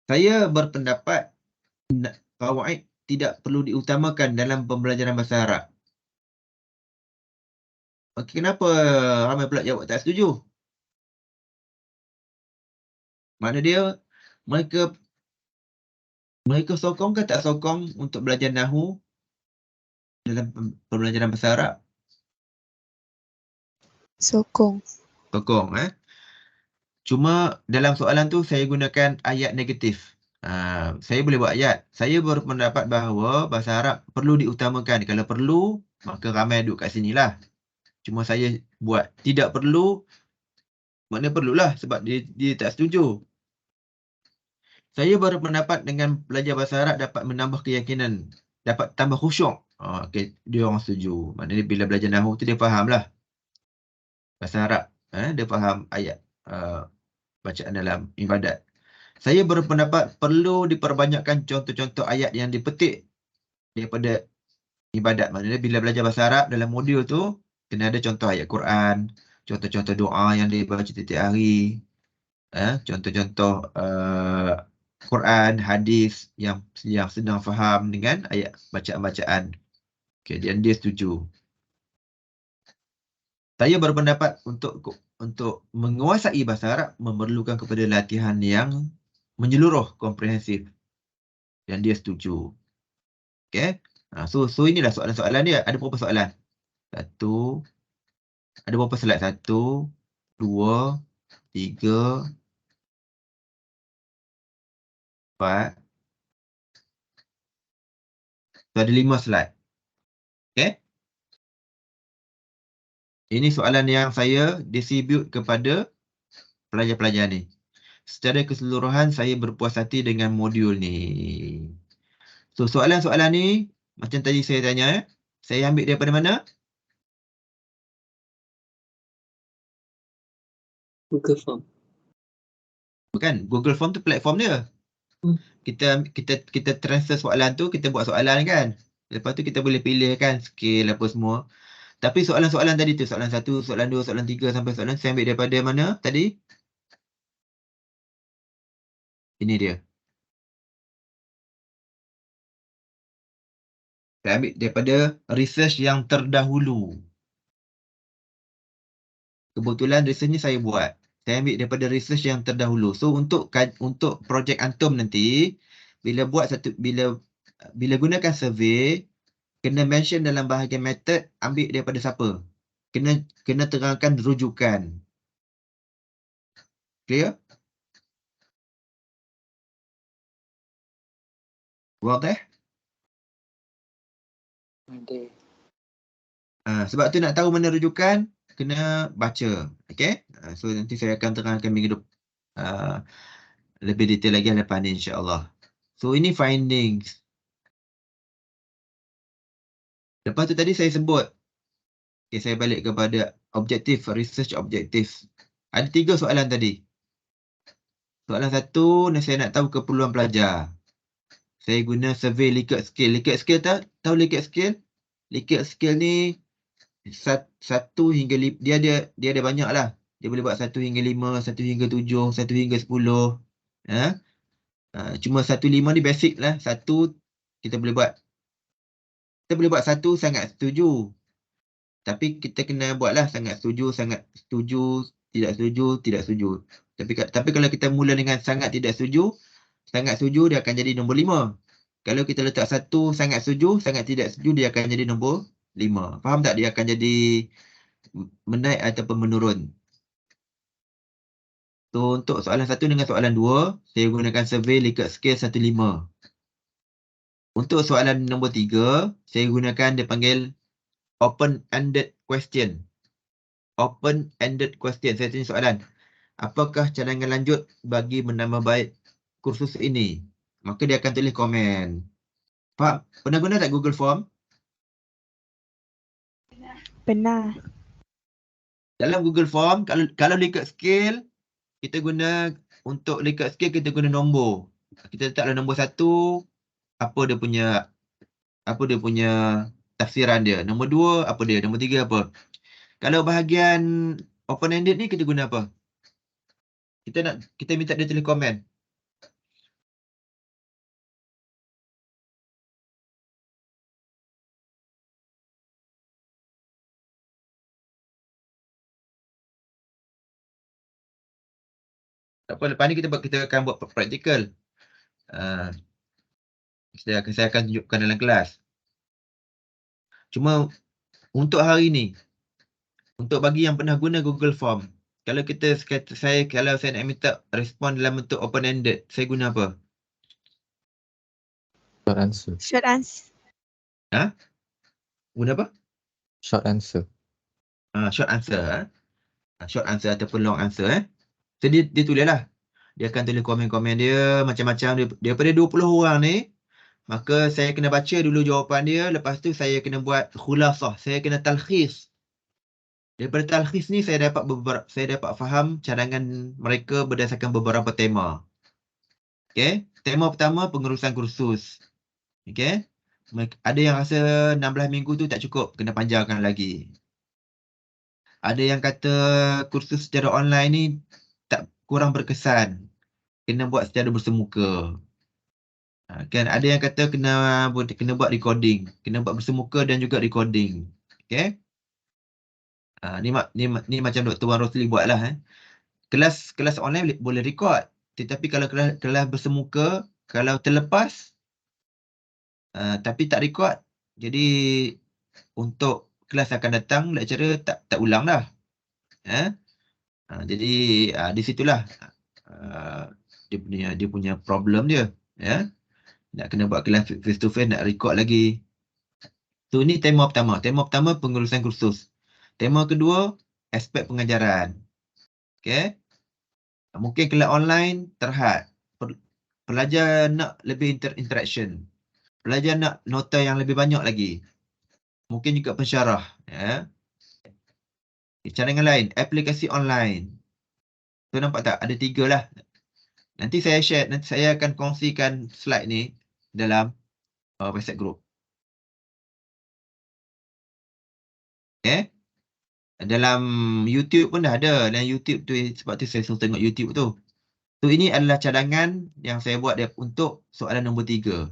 Saya berpendapat qawaid tidak perlu diutamakan dalam pembelajaran bahasa Arab. Okay, kenapa ramai pula jawab tak setuju? Makna dia mereka sokong ke tak sokong untuk belajar Nahu dalam pembelajaran bahasa Arab? Sokong. Sokong. Cuma dalam soalan tu saya gunakan ayat negatif. Saya boleh buat ayat. Saya berpendapat bahawa bahasa Arab perlu diutamakan. Kalau perlu, maka ramai duduk kat sini lah. Cuma saya buat tidak perlu, maknanya perlulah sebab dia tak setuju. Saya berpendapat dengan belajar bahasa Arab dapat menambah keyakinan, dapat tambah khusyuk. Okay, dia orang setuju. Maknanya bila belajar Nahwu tu dia faham lah bahasa Arab. Dia faham ayat bacaan dalam ibadat. Saya berpendapat perlu diperbanyakkan contoh-contoh ayat yang dipetik daripada ibadat. Maknanya bila belajar bahasa Arab dalam modul tu, kena ada contoh ayat Quran, contoh-contoh doa yang dibaca setiap hari, contoh-contoh Quran, hadis yang sedang faham dengan ayat bacaan-bacaan. Okay, dan dia setuju. Saya berpendapat untuk menguasai bahasa Arab memerlukan kepada latihan yang menyeluruh, komprehensif. Dan dia setuju. Okay. So inilah soalan-soalan dia. Ada berapa soalan? Ada berapa slide? 1, 2, 3, 4. So ada 5 slide. Okay. Ini soalan yang saya distribute kepada pelajar-pelajar ni. Secara keseluruhan saya berpuas hati dengan modul ni. So soalan-soalan ni macam tadi saya tanya, saya ambil daripada mana? Google Form. Bukan, Google Form tu platform dia. Kita transfer soalan tu, kita buat soalan kan. Lepas tu kita boleh pilih kan skill apa semua. Tapi soalan-soalan tadi tu, soalan 1, soalan 2, soalan 3 sampai soalan saya ambil daripada mana tadi? Ini dia. Saya ambil daripada research yang terdahulu. Kebetulan research ni saya buat. Saya ambil daripada research yang terdahulu. So untuk projek antum nanti, bila gunakan survey, kena mention dalam bahagian method, ambil daripada siapa. Kena terangkan rujukan. Clear? Wadah? Ada. Sebab tu nak tahu mana rujukan, kena baca. Okay? So nanti saya akan terangkan minggu depan. Lebih detail lagi lepas ni insyaAllah. So ini findings. Lepas tu tadi saya sebut. Okay, saya balik kepada objektif, research objektif. Ada 3 soalan tadi. Soalan 1, saya nak tahu keperluan pelajar. Saya guna survey Likert scale. Likert scale tahu Likert scale? Likert scale ni 1 hingga 5, dia ada banyak lah. Dia boleh buat 1 hingga 5, 1 hingga 7, 1 hingga 10. Cuma 1, 5 ni basic lah. 1 kita boleh buat. Kita boleh buat 1 sangat setuju. Tapi kita kena buatlah sangat setuju, tidak setuju, tidak setuju. Tapi kalau kita mula dengan sangat tidak setuju, sangat setuju dia akan jadi nombor 5. Kalau kita letak 1 sangat setuju, sangat tidak setuju, dia akan jadi nombor 5. Faham tak? Dia akan jadi menaik ataupun menurun. So untuk soalan 1 dengan soalan 2, saya gunakan survey Likert scale 1-5. Untuk soalan nombor 3, saya gunakan dia panggil open-ended question. Open-ended question. Saya tanya soalan. Apakah cadangan lanjut bagi menambah baik kursus ini? Maka dia akan tulis komen. Faham? Pernah guna tak Google Form? Pernah. Dalam Google Form, kalau Likert scale, kita guna, untuk Likert scale kita guna nombor. Kita letaklah nombor 1, apa dia punya tafsiran dia. Nombor 2, apa dia. Nombor 3, apa. Kalau bahagian open-ended ni, kita guna apa? Kita minta dia tulis komen. Tak apa, lepas ni kita akan buat praktikal. Saya akan tunjukkan dalam kelas. Cuma untuk hari ni, untuk bagi yang pernah guna Google Form, kalau saya nak minta respon dalam bentuk open-ended, saya guna apa? Short answer. Short answer. Guna apa? Short answer. Short answer. Short answer ataupun long answer. So dia tulis lah. Dia akan tulis komen-komen dia macam-macam. Daripada 20 orang ni, maka saya kena baca dulu jawapan dia. Lepas tu saya kena buat khulasah. Saya kena talkhis. Daripada talkhis ni saya dapat faham cadangan mereka berdasarkan beberapa tema. Okey. Tema pertama pengurusan kursus. Okey. Ada yang rasa 16 minggu tu tak cukup, kena panjangkan lagi. Ada yang kata kursus secara online ni tak kurang berkesan, kena buat secara bersemuka. Kan ada yang kata kena buat recording, kena buat bersemuka dan juga recording. Okey. Ni macam Dr. Wan Rosli buatlah. Kelas online boleh record, tetapi kalau kelas bersemuka, kalau terlepas tapi tak record, jadi untuk kelas akan datang lecturer tak ulang dah. Jadi di situlah dia punya problem dia, nak kena buat kelas face to face, nak record lagi. So ini tema pertama. Tema pertama pengurusan kursus. Tema kedua aspek pengajaran. Okey. Mungkin kelas online terhad. Pelajar nak lebih interaction. Pelajar nak nota yang lebih banyak lagi. Mungkin juga pensyarah. Cadangan lain, aplikasi online. Tu nampak tak? Ada 3 lah. Nanti saya akan kongsikan slide ni dalam WhatsApp group. Okay. Dalam YouTube pun dah ada. Dalam YouTube tu, sebab tu saya suruh tengok YouTube tu. So ini adalah cadangan yang saya buat untuk soalan nombor 3.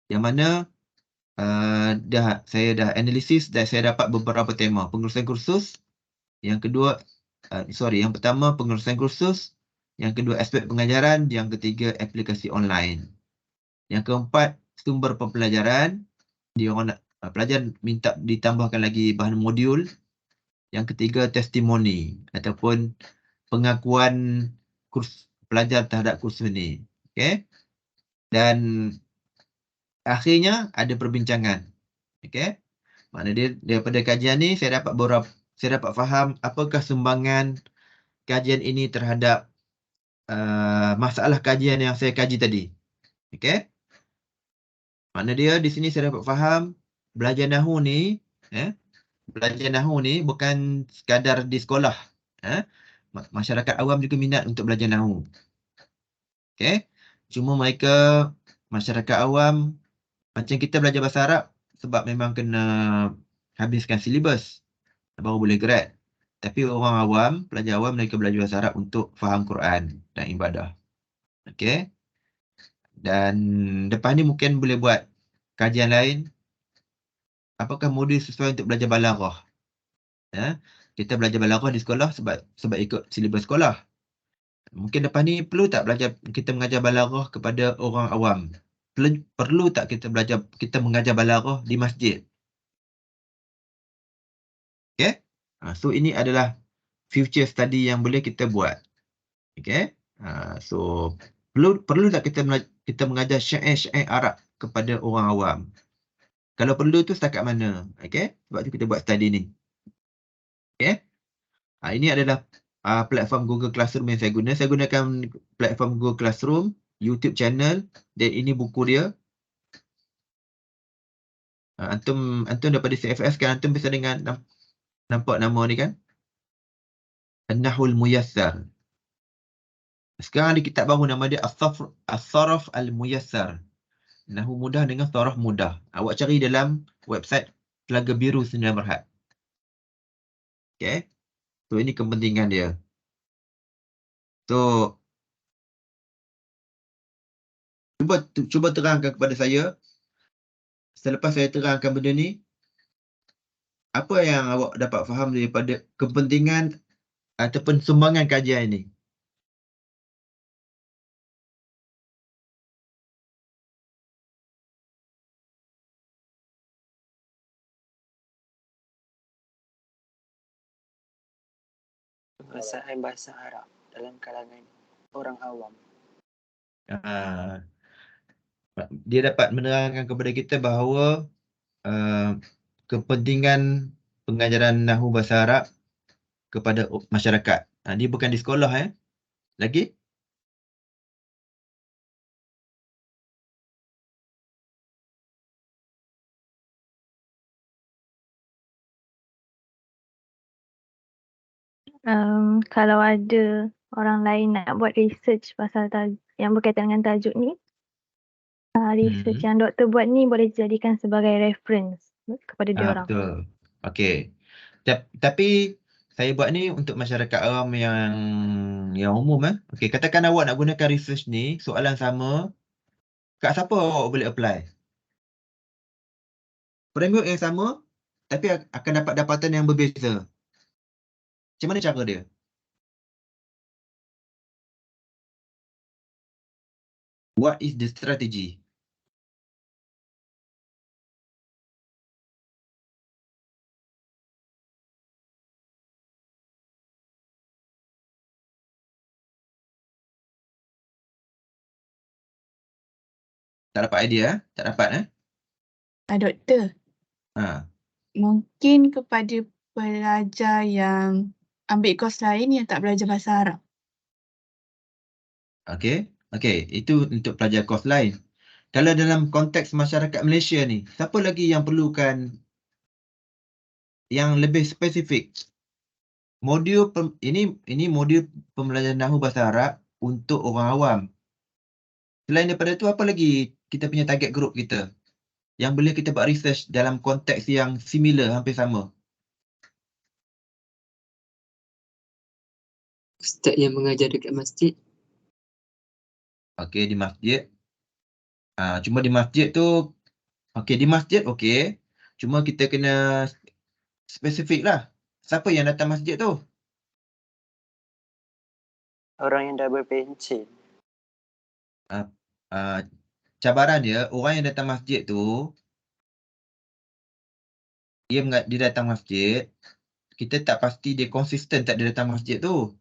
Yang mana saya dah analisis dan saya dapat beberapa tema. Pengurusan kursus. Yang kedua, yang pertama pengurusan kursus. Yang kedua aspek pengajaran. Yang ketiga aplikasi online. Yang keempat sumber pembelajaran. Pelajar minta ditambahkan lagi bahan modul. Yang ketiga testimoni ataupun pengakuan pelajar terhadap kursus ini. Okay. Dan akhirnya ada perbincangan. Okay. Maknanya daripada kajian ni saya dapat faham apakah sumbangan kajian ini terhadap masalah kajian yang saya kaji tadi. Okay. Maknanya dia di sini saya dapat faham belajar Nahu ni, belajar Nahu ni bukan sekadar di sekolah. Masyarakat awam juga minat untuk belajar Nahu. Okay. Cuma masyarakat awam, macam kita belajar bahasa Arab, sebab memang kena habiskan silibus baru boleh grad. Tapi orang awam, pelajar awam, mereka belajar bahasa Arab untuk faham Quran dan ibadah. Okay. Dan depan ni mungkin boleh buat kajian lain. Apakah modul sesuai untuk belajar balaghah? Kita belajar balaghah di sekolah sebab ikut silibus sekolah. Mungkin depan ni perlu tak kita mengajar balaghah kepada orang awam? Perlu tak kita mengajar balaghah di masjid? Okay? So ini adalah future study yang boleh kita buat. Okay? So perlu tak kita mengajar syair-syair Arab kepada orang awam? Kalau perlu tu setakat mana? Okay? Sebab tu kita buat study ni. Okay? Ini adalah platform Google Classroom yang saya guna. Saya gunakan platform Google Classroom, YouTube channel, dan ini buku dia. Antum daripada CFS kan, antum bisa nampak nama ni kan? An-Nahwul Muyassar. Sekarang ada kitab baru nama dia As-Saraf Al-Muyassar. Nahwu mudah dengan saraf mudah. Awak cari dalam website Telaga Biru Sdn Bhd. Okay. So ini kepentingan dia. So cuba terangkan kepada saya. Selepas saya terangkan benda ni, apa yang awak dapat faham daripada kepentingan ataupun sumbangan kajian ini? Penguasaan bahasa Arab dalam kalangan orang awam. Dia dapat menerangkan kepada kita bahawa kepentingan pengajaran Nahu Bahasa Arab kepada masyarakat. Dia bukan di sekolah lagi. Kalau ada orang lain nak buat research pasal yang berkaitan dengan tajuk ni, research yang doktor buat ni boleh dijadikan sebagai reference kepada dia orang. Betul. Okey. Tapi saya buat ni untuk masyarakat awam yang umum Okey, katakan awak nak gunakan research ni, soalan sama, kat siapa awak boleh apply? Framework yang sama tapi akan dapat dapatan yang berbeza. Macam mana cara dia? What is the strategy? Tak dapat idea Tak dapat Doktor, Ha. mungkin kepada pelajar yang ambil kos lain yang tak belajar bahasa Arab. Okey. Itu untuk pelajar kos lain. Kalau dalam konteks masyarakat Malaysia ni, siapa lagi yang perlukan yang lebih spesifik? Ini modul pembelajaran Nahu Bahasa Arab untuk orang awam. Selain daripada tu, apa lagi kita punya target group kita yang boleh kita buat research dalam konteks yang similar, hampir sama? Ustaz yang mengajar dekat masjid. Okey, di masjid. Cuma di masjid tu, di masjid okey. Cuma kita kena spesifik lah. Siapa yang datang masjid tu? Orang yang dah berpencen. Cabaran dia, orang yang datang masjid tu, dia datang masjid, kita tak pasti dia konsisten tak dia datang masjid tu.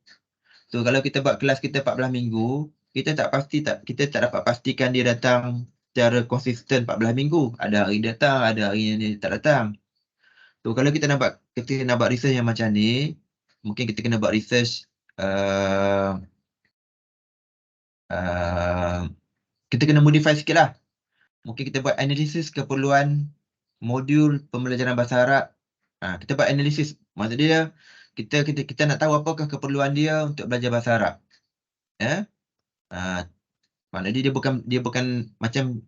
So kalau kita buat kelas kita 14 minggu, kita tak dapat pastikan dia datang secara konsisten 14 minggu. Ada hari datang, ada hari yang dia tak datang. So kalau kita nak buat research yang macam ni, mungkin kita kena buat research kita kena modify sikit lah. Mungkin kita buat analisis keperluan modul pembelajaran bahasa Arab. Kita buat analisis. Maksud dia, kita nak tahu apakah keperluan dia untuk belajar bahasa Arab. Maknanya dia bukan macam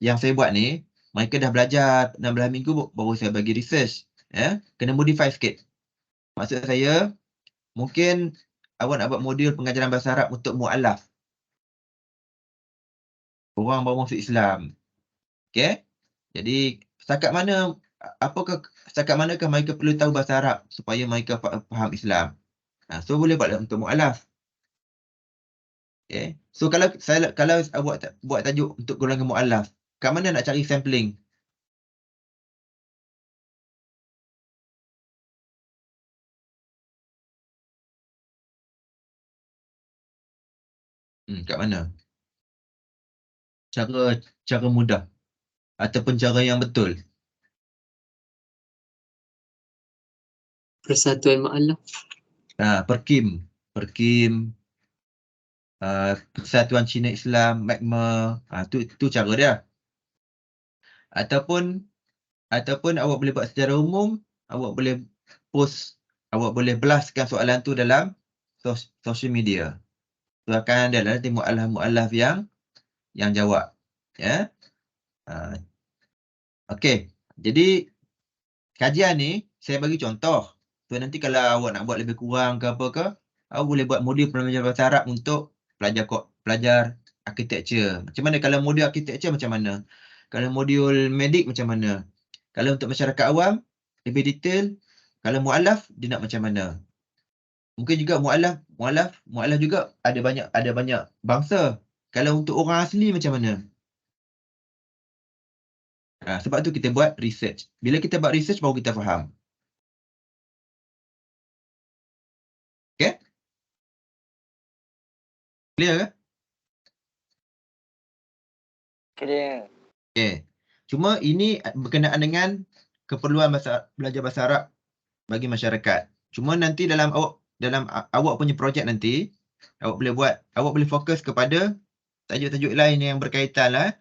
yang saya buat ni, mereka dah belajar 16 minggu baru saya bagi research. Kena modify sikit. Maksud saya, mungkin awak nak buat modul pengajaran bahasa Arab untuk mu'alaf. Orang baru masuk Islam. Okey? Jadi, setakat manakah mereka perlu tahu bahasa Arab supaya mereka faham Islam? So, boleh buat untuk mu'alaf. Okay. So, kalau awak buat tajuk untuk golongan mu'alaf, kat mana nak cari sampling? Kat mana? Cara mudah ataupun cara yang betul? Persatuan Ma'alaf. Perkim, Persatuan Cina Islam, Magma, tu cara dia. Ataupun awak boleh buat secara umum, awak boleh post, awak boleh blastkan soalan tu dalam social media. Tu akan ada nanti mu'alaf yang jawab. Okey. Jadi kajian ni saya bagi contoh. So nanti kalau awak nak buat lebih kurang ke apa ke, awak boleh buat modul pembelajaran bahasa Arab untuk pelajar architecture. Macam mana kalau modul architecture macam mana? Kalau modul medik macam mana? Kalau untuk masyarakat awam lebih detail, kalau mu'alaf dia nak macam mana? Mungkin juga mu'alaf juga ada banyak bangsa. Kalau untuk orang asli macam mana? Sebab tu kita buat research. Bila kita buat research baru kita faham. Okay? Clear ke? Clear. Okey. Cuma ini berkenaan dengan keperluan belajar bahasa Arab bagi masyarakat. Cuma nanti dalam awak punya projek nanti, awak boleh fokus kepada tajuk-tajuk lain yang berkaitan lah.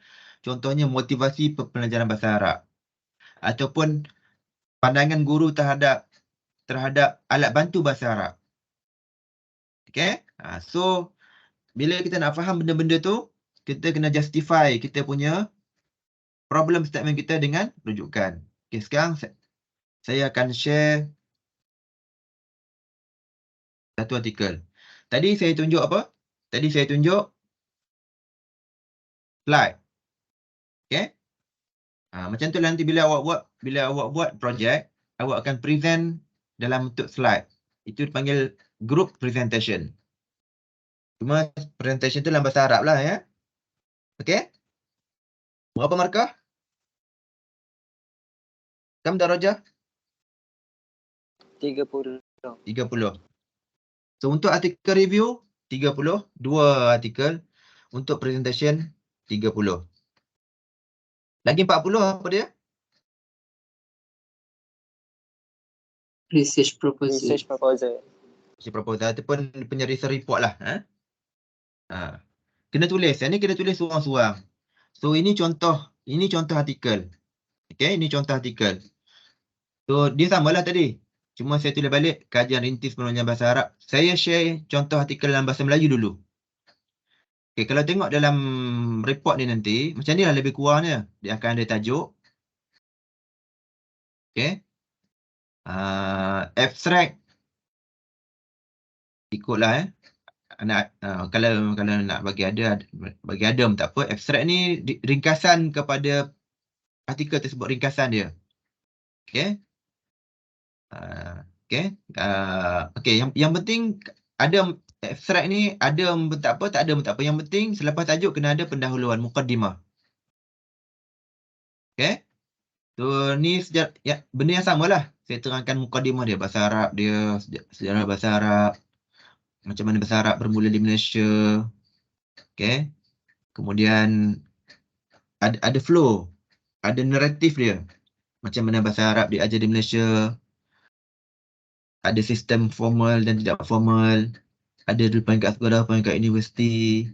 Contohnya motivasi pembelajaran bahasa Arab. Ataupun pandangan guru terhadap alat bantu bahasa Arab. Okay? So, bila kita nak faham benda-benda tu, kita kena justify kita punya problem statement kita dengan rujukan. Okay, sekarang saya akan share satu artikel. Tadi saya tunjuk apa? Tadi saya tunjuk slide. Okay? Macam tu nanti bila awak buat projek, awak akan present dalam bentuk slide. Itu dipanggil group presentation. Cuma presentation tu dalam bahasa Arab lah ya. Okay? Berapa markah? Kam darajah? 30. 30. So untuk artikel review 30, 2 artikel. Untuk presentation 30. Lagi 40 apa dia? Research proposal. Research proposal. Si proposal ataupun punya research report lah. Kena tulis. Yang ni kena tulis seorang-seorang. So ini contoh artikel. Okay, ini contoh artikel. So dia samalah tadi. Cuma saya tulis balik kajian rintis penularan bahasa Arab. Saya share contoh artikel dalam bahasa Melayu dulu. Okay, kalau tengok dalam report ni nanti, macam ni lah lebih kurangnya. Dia akan ada tajuk. Okay. Abstract. Ikutlah kalau nak bagi ada pun tak apa. Abstract ni ringkasan kepada artikel tersebut, ringkasan dia. Okay. Okay, yang penting ada abstract ni, ada tak apa, tak ada tak apa. Yang penting selepas tajuk kena ada pendahuluan, muqaddimah. Okay. So ni benda yang samalah. Saya terangkan muqaddimah dia, bahasa Arab dia, sejarah bahasa Arab, macam mana bahasa Arab bermula di Malaysia. Okay. Kemudian ada flow, ada naratif dia. Macam mana bahasa Arab diajar di Malaysia. Ada sistem formal dan tidak formal. Ada di peringkat sekolah, peringkat universiti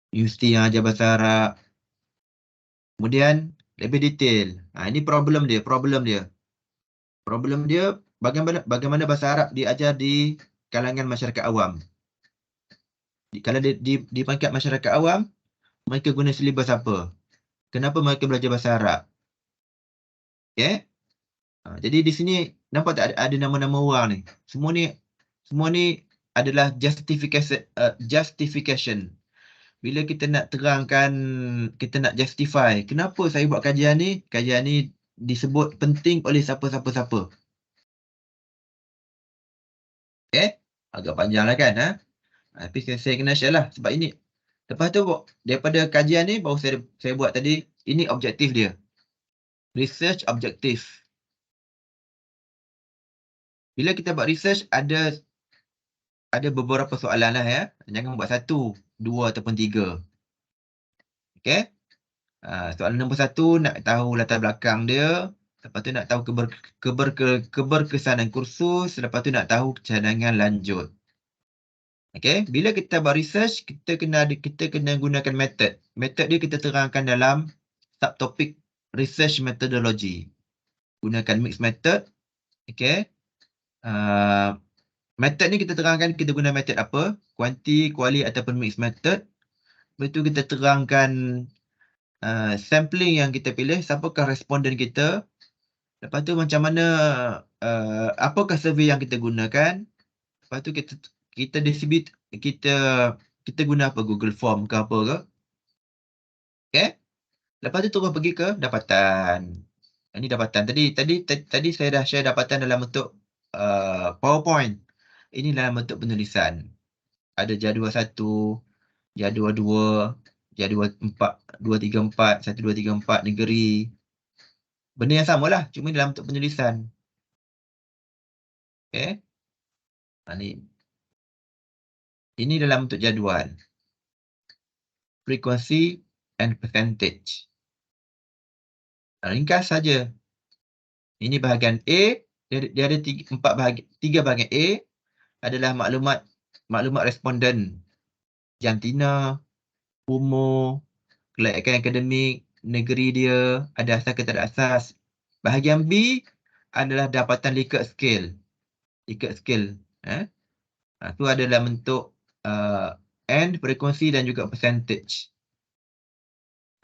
yang ajar bahasa Arab. Kemudian lebih detail. Ini problem dia. Problem dia bagaimana bahasa Arab diajar di kalangan masyarakat awam. Kalau di peringkat masyarakat awam, mereka guna silibus apa? Kenapa mereka belajar bahasa Arab? Okay? Jadi di sini nampak tak ada nama-nama orang ni. Semua ni adalah justification. Bila kita nak terangkan, kita nak justify, kenapa saya buat kajian ni disebut penting oleh siapa-siapa. Okay? Agak panjang lah kan? Tapi saya kena share lah sebab ini. Lepas tu daripada kajian ni baru saya buat tadi, ini objektif dia. Research objektif. Bila kita buat research ada beberapa soalan lah ya. Jangan buat 1, 2 ataupun 3. Okay. Soalan nombor 1 nak tahu latar belakang dia. Lepas tu nak tahu keberkesanan kursus. Lepas tu nak tahu cadangan lanjut. Okay. Bila kita buat research, kita kena gunakan method. Method dia kita terangkan dalam subtopik research methodology. Gunakan mixed method. Okay. Method ni kita terangkan kita guna method apa, kuanti, kuali ataupun mixed method. Lepas tu kita terangkan sampling yang kita pilih, siapakah responden kita. Lepas tu macam mana, apakah survey yang kita gunakan. Lepas tu kita distribute, kita guna apa, Google Form ke apa ke. Okay. Lepas tu terus pergi ke dapatan. Ini dapatan. Tadi saya dah share dapatan dalam bentuk PowerPoint. Ini dalam bentuk penulisan. Ada jadual 1, jadual 2, jadual 4, 2, 3, 4, 1, 2, 3, 4 negeri. Benda yang sama lah, cuma dalam bentuk penulisan. Okay. Ini dalam bentuk jadual. Frekuensi and percentage. Ringkas saja. Ini bahagian A, dia ada tiga bahagian. A adalah maklumat responden, jantina, umur, kelayakan akademik, negeri dia, ada asas ke tak ada asas. Bahagian B adalah dapatan Likert scale. Itu adalah bentuk N, frekuensi dan juga percentage.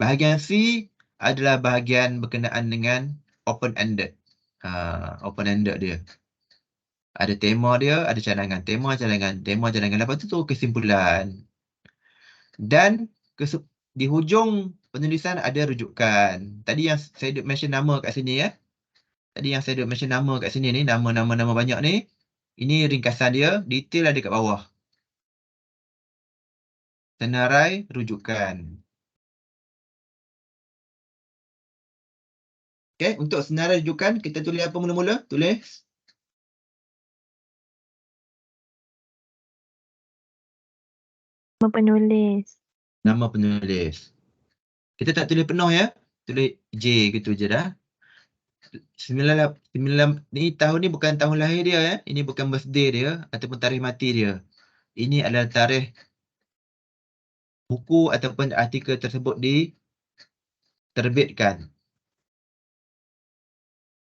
Bahagian C adalah bahagian berkenaan dengan open-ended. Open-ended dia. Ada tema dia, ada cadangan. Tema, cadangan. Lepas tu kesimpulan. Dan di hujung penulisan ada rujukan. Tadi yang saya duk mention nama kat sini ya. Ni, nama banyak ni. Ini ringkasan dia, detail ada kat bawah. Senarai rujukan. Okey, untuk senarai rujukan, kita tulis apa mula-mula? Tulis Penulis. nama penulis. Kita tak tulis penuh ya. Tulis J gitu je dah. 9 ni tahun ni bukan tahun lahir dia ya. Ini bukan birthday dia ataupun tarikh mati dia. Ini adalah tarikh buku ataupun artikel tersebut diterbitkan.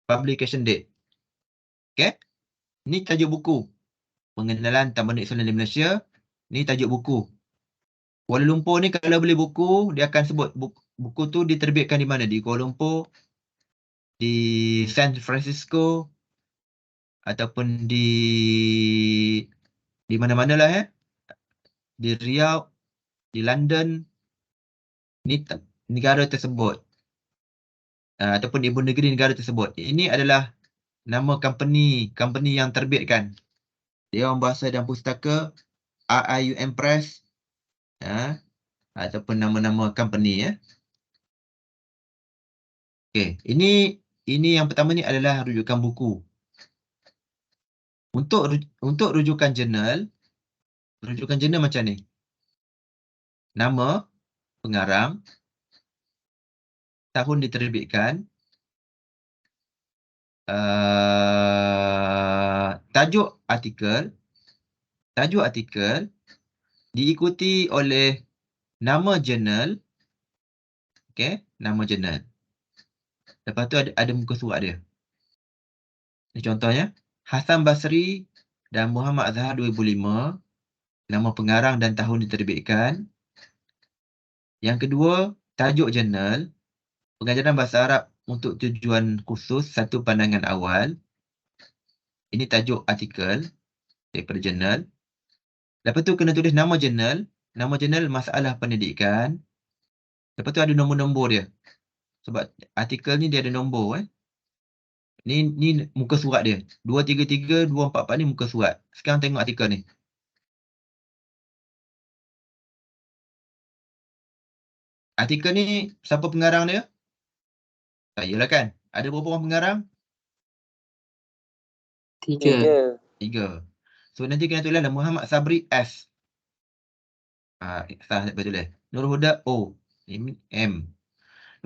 Publication date. Okey. Ni tajuk buku. Pengenalan Tamadun Islam di Malaysia. Ni tajuk buku. Kuala Lumpur ni kalau beli buku, dia akan sebut buku tu diterbitkan di mana? Di Kuala Lumpur, di San Francisco, ataupun di mana-mana lah ya. Di Riau, di London. Ni negara tersebut. Ataupun ibu negeri negara tersebut. Ini adalah nama company yang terbitkan. Dia orang bahasa dan pustaka, RIUM Press, ataupun nama-nama company ya. Okey, ini yang pertama ni adalah rujukan buku. Untuk rujukan jurnal macam ni. Nama pengarang, tahun diterbitkan, tajuk artikel diikuti oleh nama jurnal. Okey, nama jurnal. Lepas tu ada muka surat dia. Ini contohnya, Hasan Basri dan Muhammad Azhar 2005, nama pengarang dan tahun diterbitkan. Yang kedua, tajuk jurnal, pengajaran bahasa Arab untuk tujuan khusus, satu pandangan awal. Ini tajuk artikel daripada jurnal. Lepas tu kena tulis nama jurnal masalah pendidikan. Lepas tu ada nombor-nombor dia. Sebab artikel ni dia ada nombor. Ni muka surat dia. 233, 244 ni muka surat. Sekarang tengok artikel ni. Artikel ni siapa pengarang dia? Yalah kan. Ada berapa orang pengarang? 3. 3. So nanti kena tulis Muhammad Sabri S. Sah betul tulis. Nur Huda O. M.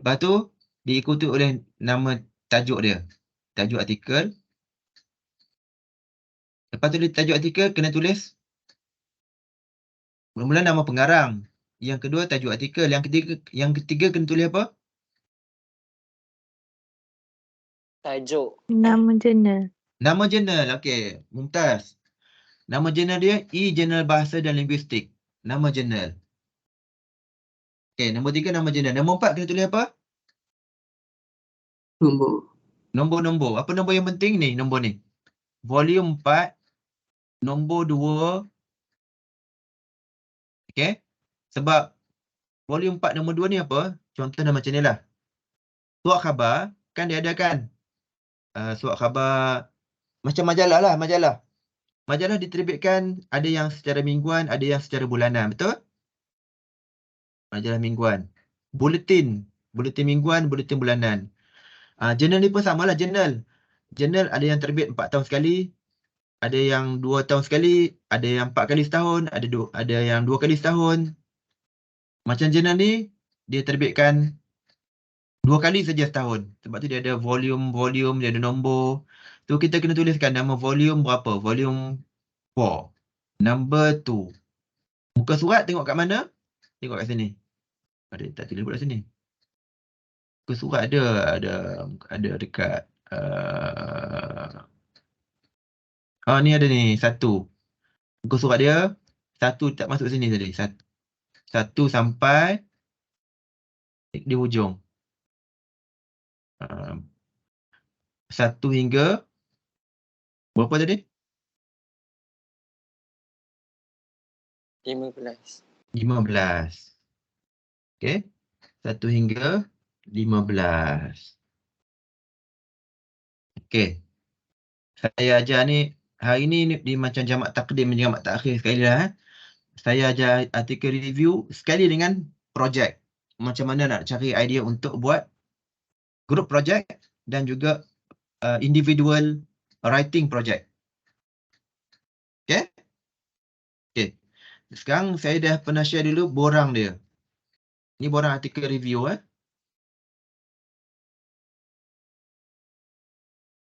Lepas tu diikuti oleh nama tajuk dia. Tajuk artikel. Lepas tu tajuk artikel kena tulis mula-mula nama pengarang. Yang kedua tajuk artikel. Yang ketiga kena tulis apa? Tajuk. Nama jurnal. Nama jurnal. Okey, mumtaz. Nama jurnal dia E-Jurnal Bahasa dan Linguistik. Nama jurnal. Okey, nombor 3 nama jurnal. Nombor 4 kena tulis apa? Nombor. Apa nombor yang penting ni? Nombor ni. Volume 4, nombor 2. Okey. Sebab volume 4 nombor 2 ni apa? Contohnya macam ni lah. Surat khabar, kan dia ada kan? Surat khabar, macam majalah lah, majalah. Majalah diterbitkan, ada yang secara mingguan, ada yang secara bulanan, betul? Majalah mingguan. Buletin mingguan, buletin bulanan. Jurnal ni pun samalah jurnal. Jurnal ada yang terbit 4 tahun sekali, ada yang 2 tahun sekali, ada yang 4 kali setahun, ada yang 2 kali setahun. Macam jurnal ni, dia terbitkan 2 kali saja setahun. Sebab tu dia ada volume, dia ada nombor. So kita kena tuliskan nama volume berapa. Volume 4. Number 2. Muka surat tengok kat mana? Tengok kat sini. Ada tak tulis pula sini. Muka surat ada dekat ni ada ni 1. Muka surat dia 1 tak masuk sini tadi. 1 sampai di hujung. 1 hingga berapa tadi? 15. 15. Okey. 1 hingga 15. Okey. Saya ajar ni hari ni dia macam jamak takdim, jamak takhir sekali lah. Saya ajar artikel review sekali dengan projek. Macam mana nak cari idea untuk buat group project dan juga individual writing project. Okey? Okey. Sekarang saya dah pernah share dulu borang dia. Ni borang artikel review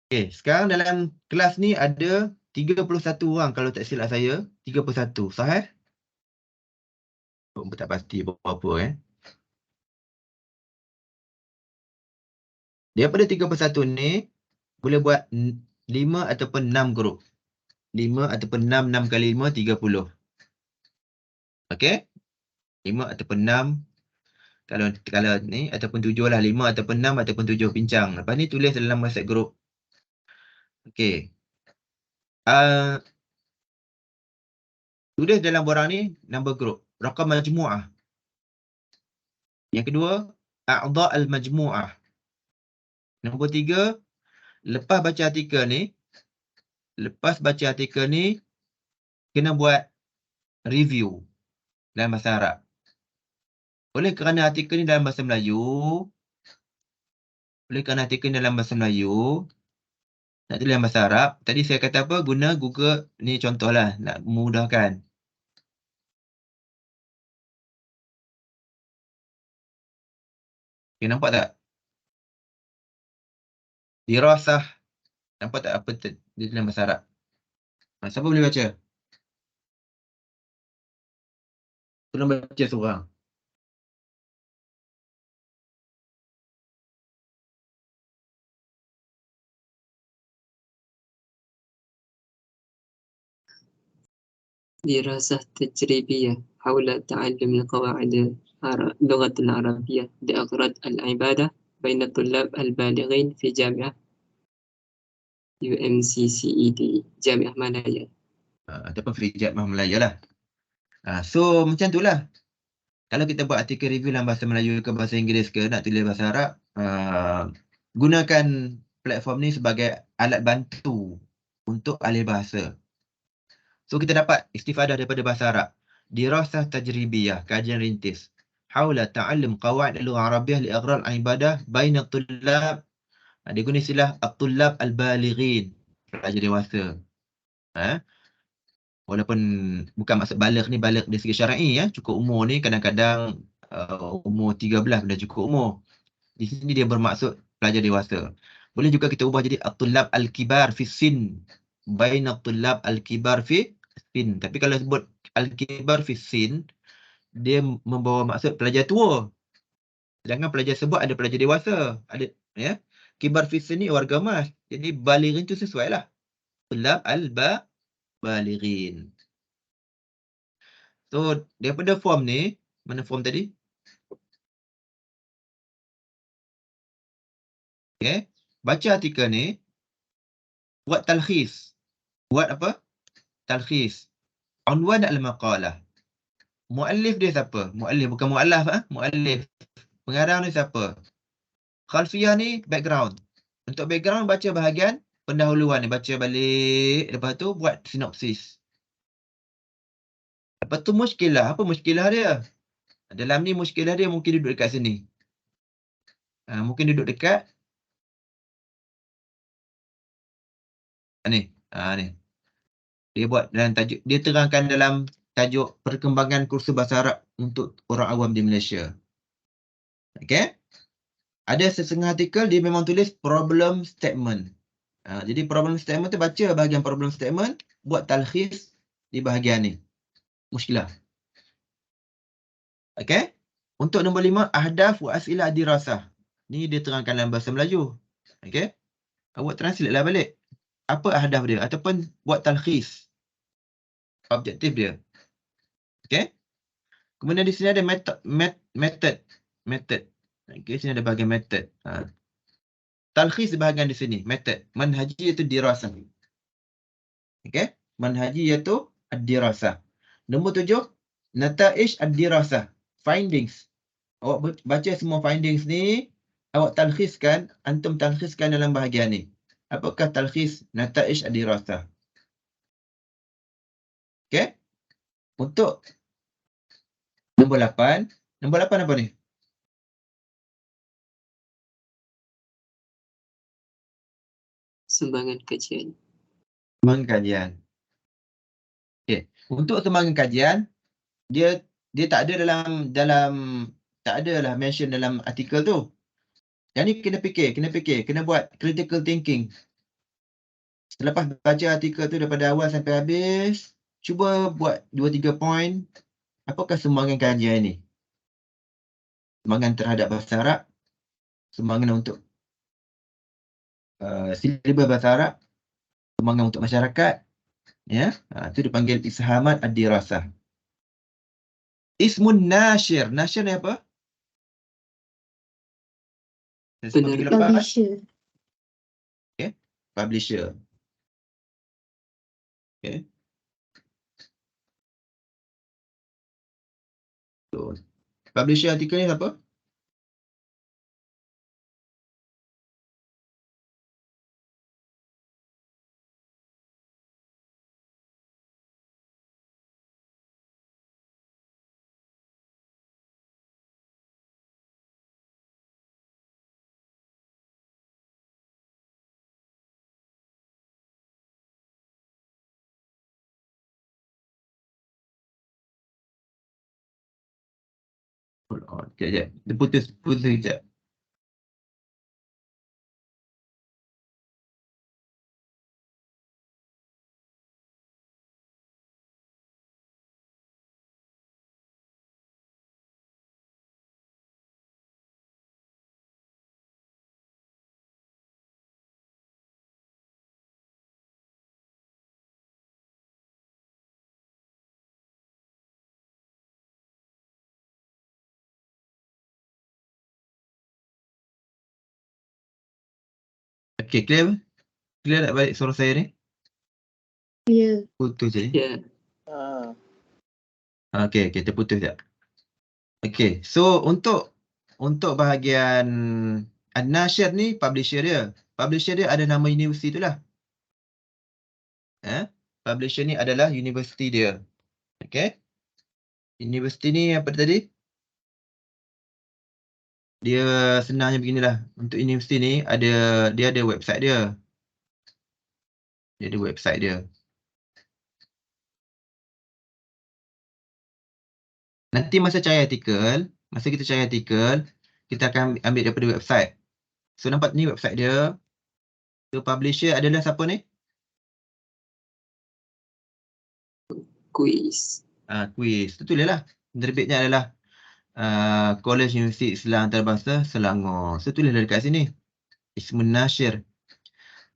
Okey, sekarang dalam kelas ni ada 31 orang kalau tak silap saya. 31, sahih? Tak pasti berapa Daripada 31 ni, boleh buat 5 ataupun 6 grup. 5 ataupun 6 kali 5, 30. Okey? 5 ataupun 6. Kalau ni, ataupun 7 lah. 5 ataupun 6 ataupun 7 bincang. Lepas ni tulis dalam WhatsApp group. Okey. Tulis dalam borang ni, number group. Rakam majmu'ah. Yang kedua, a'dha' al-majmu'ah. Nombor 3, lepas baca artikel ni, kena buat review dalam bahasa Arab. Oleh kerana artikel ni dalam bahasa Melayu, nak tulis dalam bahasa Arab, tadi saya kata apa? Guna Google, ni contohlah, nak memudahkan. Okay, nampak tak? Dirasah. Nampak tak apa dia dalam bahasa Arab? Siapa boleh baca? Tolong baca seorang. دراسة تجريبية حول تعلم القواعد اللغة العربية لأغراض العبادة بين الطلاب البالغين في جامعة UMCCED Jamiah Malaya. Ataupun Free Jamiah Malaya lah. So macam tu lah. Kalau kita buat artikel review dalam bahasa Melayu ke bahasa Inggeris ke nak tulis bahasa Arab, gunakan platform ni sebagai alat bantu untuk ahli bahasa. So kita dapat istifadah daripada bahasa Arab. Dirasah tajribiyah, kajian rintis. Haula ta'allum qawaid al-lughah arabiyyah li aghrad al-ibadah baina at-tullab. Dia guna istilah at-tullab al-balighin, pelajar dewasa. Walaupun bukan maksud baligh ni baligh dari segi syar'i cukup umur ni kadang-kadang umur 13 dah cukup umur. Di sini dia bermaksud pelajar dewasa. Boleh juga kita ubah jadi at-tullab al-kibar fi sin. Baina at-tullab al-kibar fi sin. Tapi kalau sebut al-kibar fi sin, dia membawa maksud pelajar tua. Sedangkan pelajar sebut ada pelajar dewasa. Ada kibar fi sin ni warga emas. Jadi balighin tu sesuai lah. Tullab al-balighin. So daripada form ni, mana form tadi? Okay. Baca artikel ni, buat talkhis. Buat apa? Talkhis. Unwan al-maqalah. Muallif dia siapa? Muallif bukan muallaf muallif. Pengarang ni siapa? Khalfiyah ni background. Untuk background baca bahagian pendahuluan ni, baca balik, lepas tu buat sinopsis. Lepas tu muskilah. Apa muskilah dia? Dalam ni muskilah dia mungkin duduk dekat sini. Mungkin duduk dekat ni. Ni. Dia buat dalam tajuk, dia terangkan dalam tajuk perkembangan kursus bahasa Arab untuk orang awam di Malaysia. Okay. Ada setengah artikel dia memang tulis problem statement. Jadi problem statement tu baca bahagian problem statement, buat talkhis di bahagian ni. Muskilah. Okay. Untuk nombor 5, ahdaf wa as'ilah dirasah. Ni dia terangkan dalam bahasa Melayu. Okay. Awak translate lah balik. Apa ahdaf dia? Ataupun buat talkhis. Objektif dia. Okay. Kemudian di sini ada method. Okay, sini ada bahagian method. Talkhis bahagian di sini, method. Manhaji iaitu dirasah. Okay. Manhaji iaitu ad-dirasah. Nombor 7, nata'ij ad-dirasah. Findings. Awak baca semua findings ni, awak talkhiskan, antum talkhiskan dalam bahagian ni. Apakah talkhis nata'ij ad-dirasah? Okay. Untuk nombor 8. Nombor 8 apa ni? Sumbangan kajian. Sumbangan kajian. Okay. Untuk sumbangan kajian, dia tak ada tak ada lah mention dalam artikel tu. Yang ni kena fikir, kena buat critical thinking. Selepas baca artikel tu daripada awal sampai habis, cuba buat 2-3 point. Apakah sumbangan kajian ni? Sumbangan terhadap bahasa Arab, sumbangan untuk silibus bahasa Arab, sumbangan untuk masyarakat, ya. Itu dipanggil ishamat ad-dirasah. Ismun nasyir. Nasyir ni apa? Publisher. Okay. Publisher. Okay. So, publisher artikel ni apa? Sekejap. Dia putus sekejap. Okay, clear? Clear tak balik suara saya ni? Ya. Putus je ni. Ya. Okay, terputus sekejap. Okay, so untuk bahagian An-Nashr ni publisher dia. Publisher dia ada nama universiti tu lah. Publisher ni adalah universiti dia. Okay. Universiti ni apa tadi? Dia senangnya beginilah. Untuk universiti ni dia ada website dia. Dia ada website dia. Nanti masa kita cari artikel, kita akan ambil daripada website. So nampak ni website dia. So publisher adalah siapa ni? Quiz. Quiz. Itu lah. Penerbitnya adalah College Universiti Islam Antarabangsa Selangor. So tulislah dekat sini. Ismun Nasyir.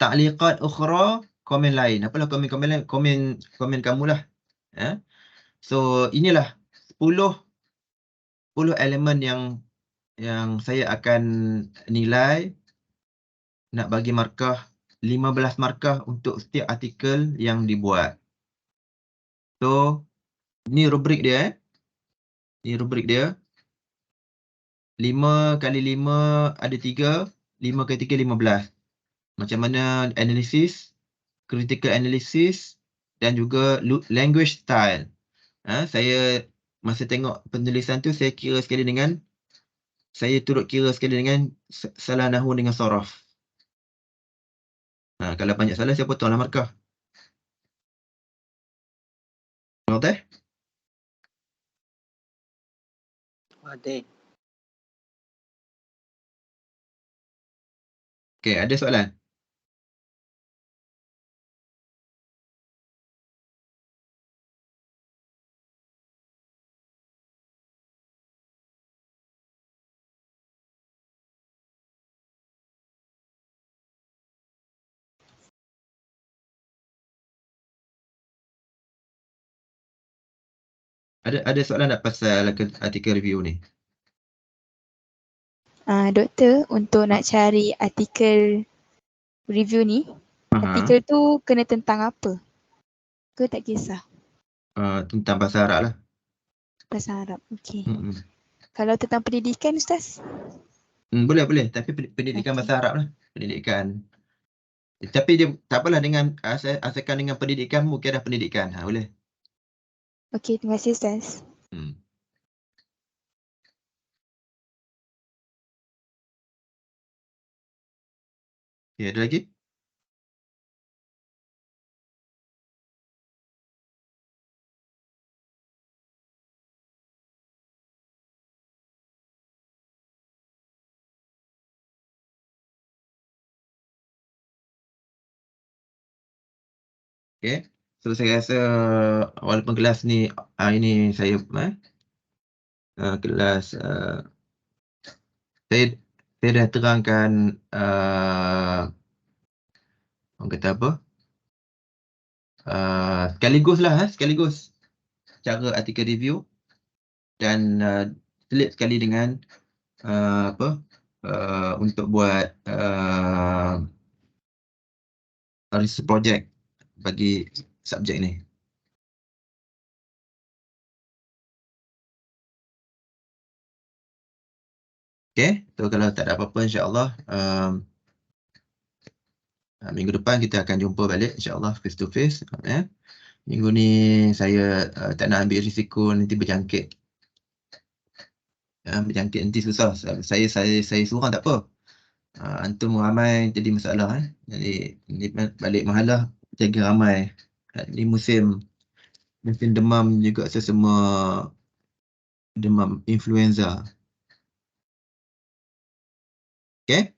Ta'liqat ukhra, komen lain. Apalah komen lain? Komen kamulah. So inilah 10 elemen yang saya akan nilai, nak bagi markah 15 markah untuk setiap artikel yang dibuat. So ni rubrik dia. Ni rubrik dia. 5 kali 5 ada 3, 5 kali 3 15. Macam mana analisis, critical analysis dan juga language style. Saya masa tengok penulisan tu saya turut kira sekali dengan salah nahwu dengan saraf. Kalau banyak salah saya potonglah markah. Okey? Ada. Okey, ada soalan? Ada soalan tak pasal artikel review ni? Doktor, untuk nak cari artikel review ni, artikel tu kena tentang apa? Ke tak kisah? Tentang bahasa Arab lah. Bahasa Arab, okey. Mm-mm. Kalau tentang pendidikan, Ustaz? Boleh. Tapi pendidikan Okey. bahasa Arab lah. Pendidikan. Tapi dia tak apalah dengan asalkan dengan pendidikan, mungkin ada pendidikan. Boleh. Okey, terima kasih, Ustaz. Okay, ada lagi? Okay. So saya rasa walaupun kelas ni hari ni saya kelas saya dah terangkan orang kata apa? Sekaligus cara artikel review dan selit sekali dengan untuk buat research project bagi subjek ni. Okay, so kalau tak ada apa-apa, insyaAllah minggu depan kita akan jumpa balik, insyaAllah face to face. Minggu ni saya tak nak ambil risiko nanti berjangkit. Berjangkit nanti susah. Saya seorang tak apa. Antum ramai jadi masalah. Jadi balik mahalah jaga ramai. Ini musim demam juga semua demam influenza. Okay.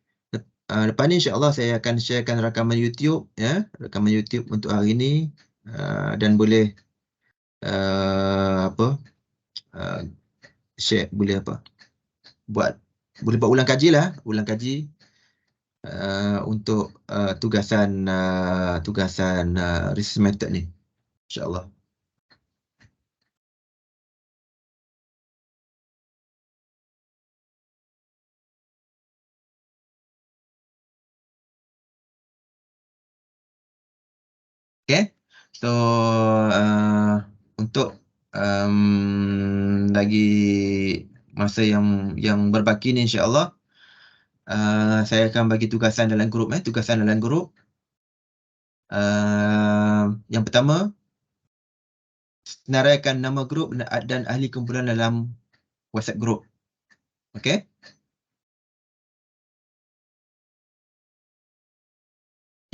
Lepas ni insyaAllah saya akan sharekan rakaman YouTube, rakaman YouTube untuk hari ni, dan boleh share, boleh buat ulang kaji untuk tugasan research method ni, insyaAllah. Okay, so untuk lagi masa yang berbaki ni, insyaAllah saya akan bagi tugasan dalam grup. Yang pertama, senaraikan nama grup dan ahli kumpulan dalam WhatsApp group. Okay.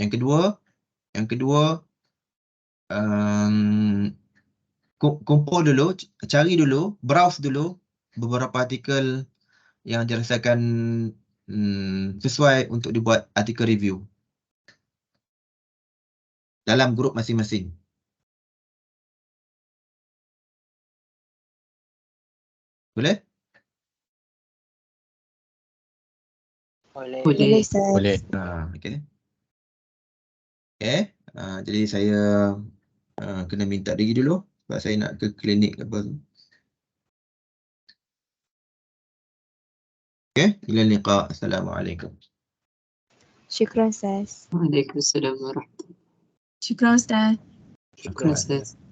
Yang kedua, kumpul dulu, cari dulu, browse dulu beberapa artikel yang dirasakan sesuai untuk dibuat artikel review dalam grup masing-masing. Boleh? Boleh. Boleh, Ustaz. Boleh. Okay. Jadi saya kena minta diri dulu sebab saya nak ke klinik apa tu. Okay, ila liqa. Assalamualaikum. Syukran, Ustaz. Waalaikumsalam warahmatullahi Syukran, Ustaz. wabarakatuh.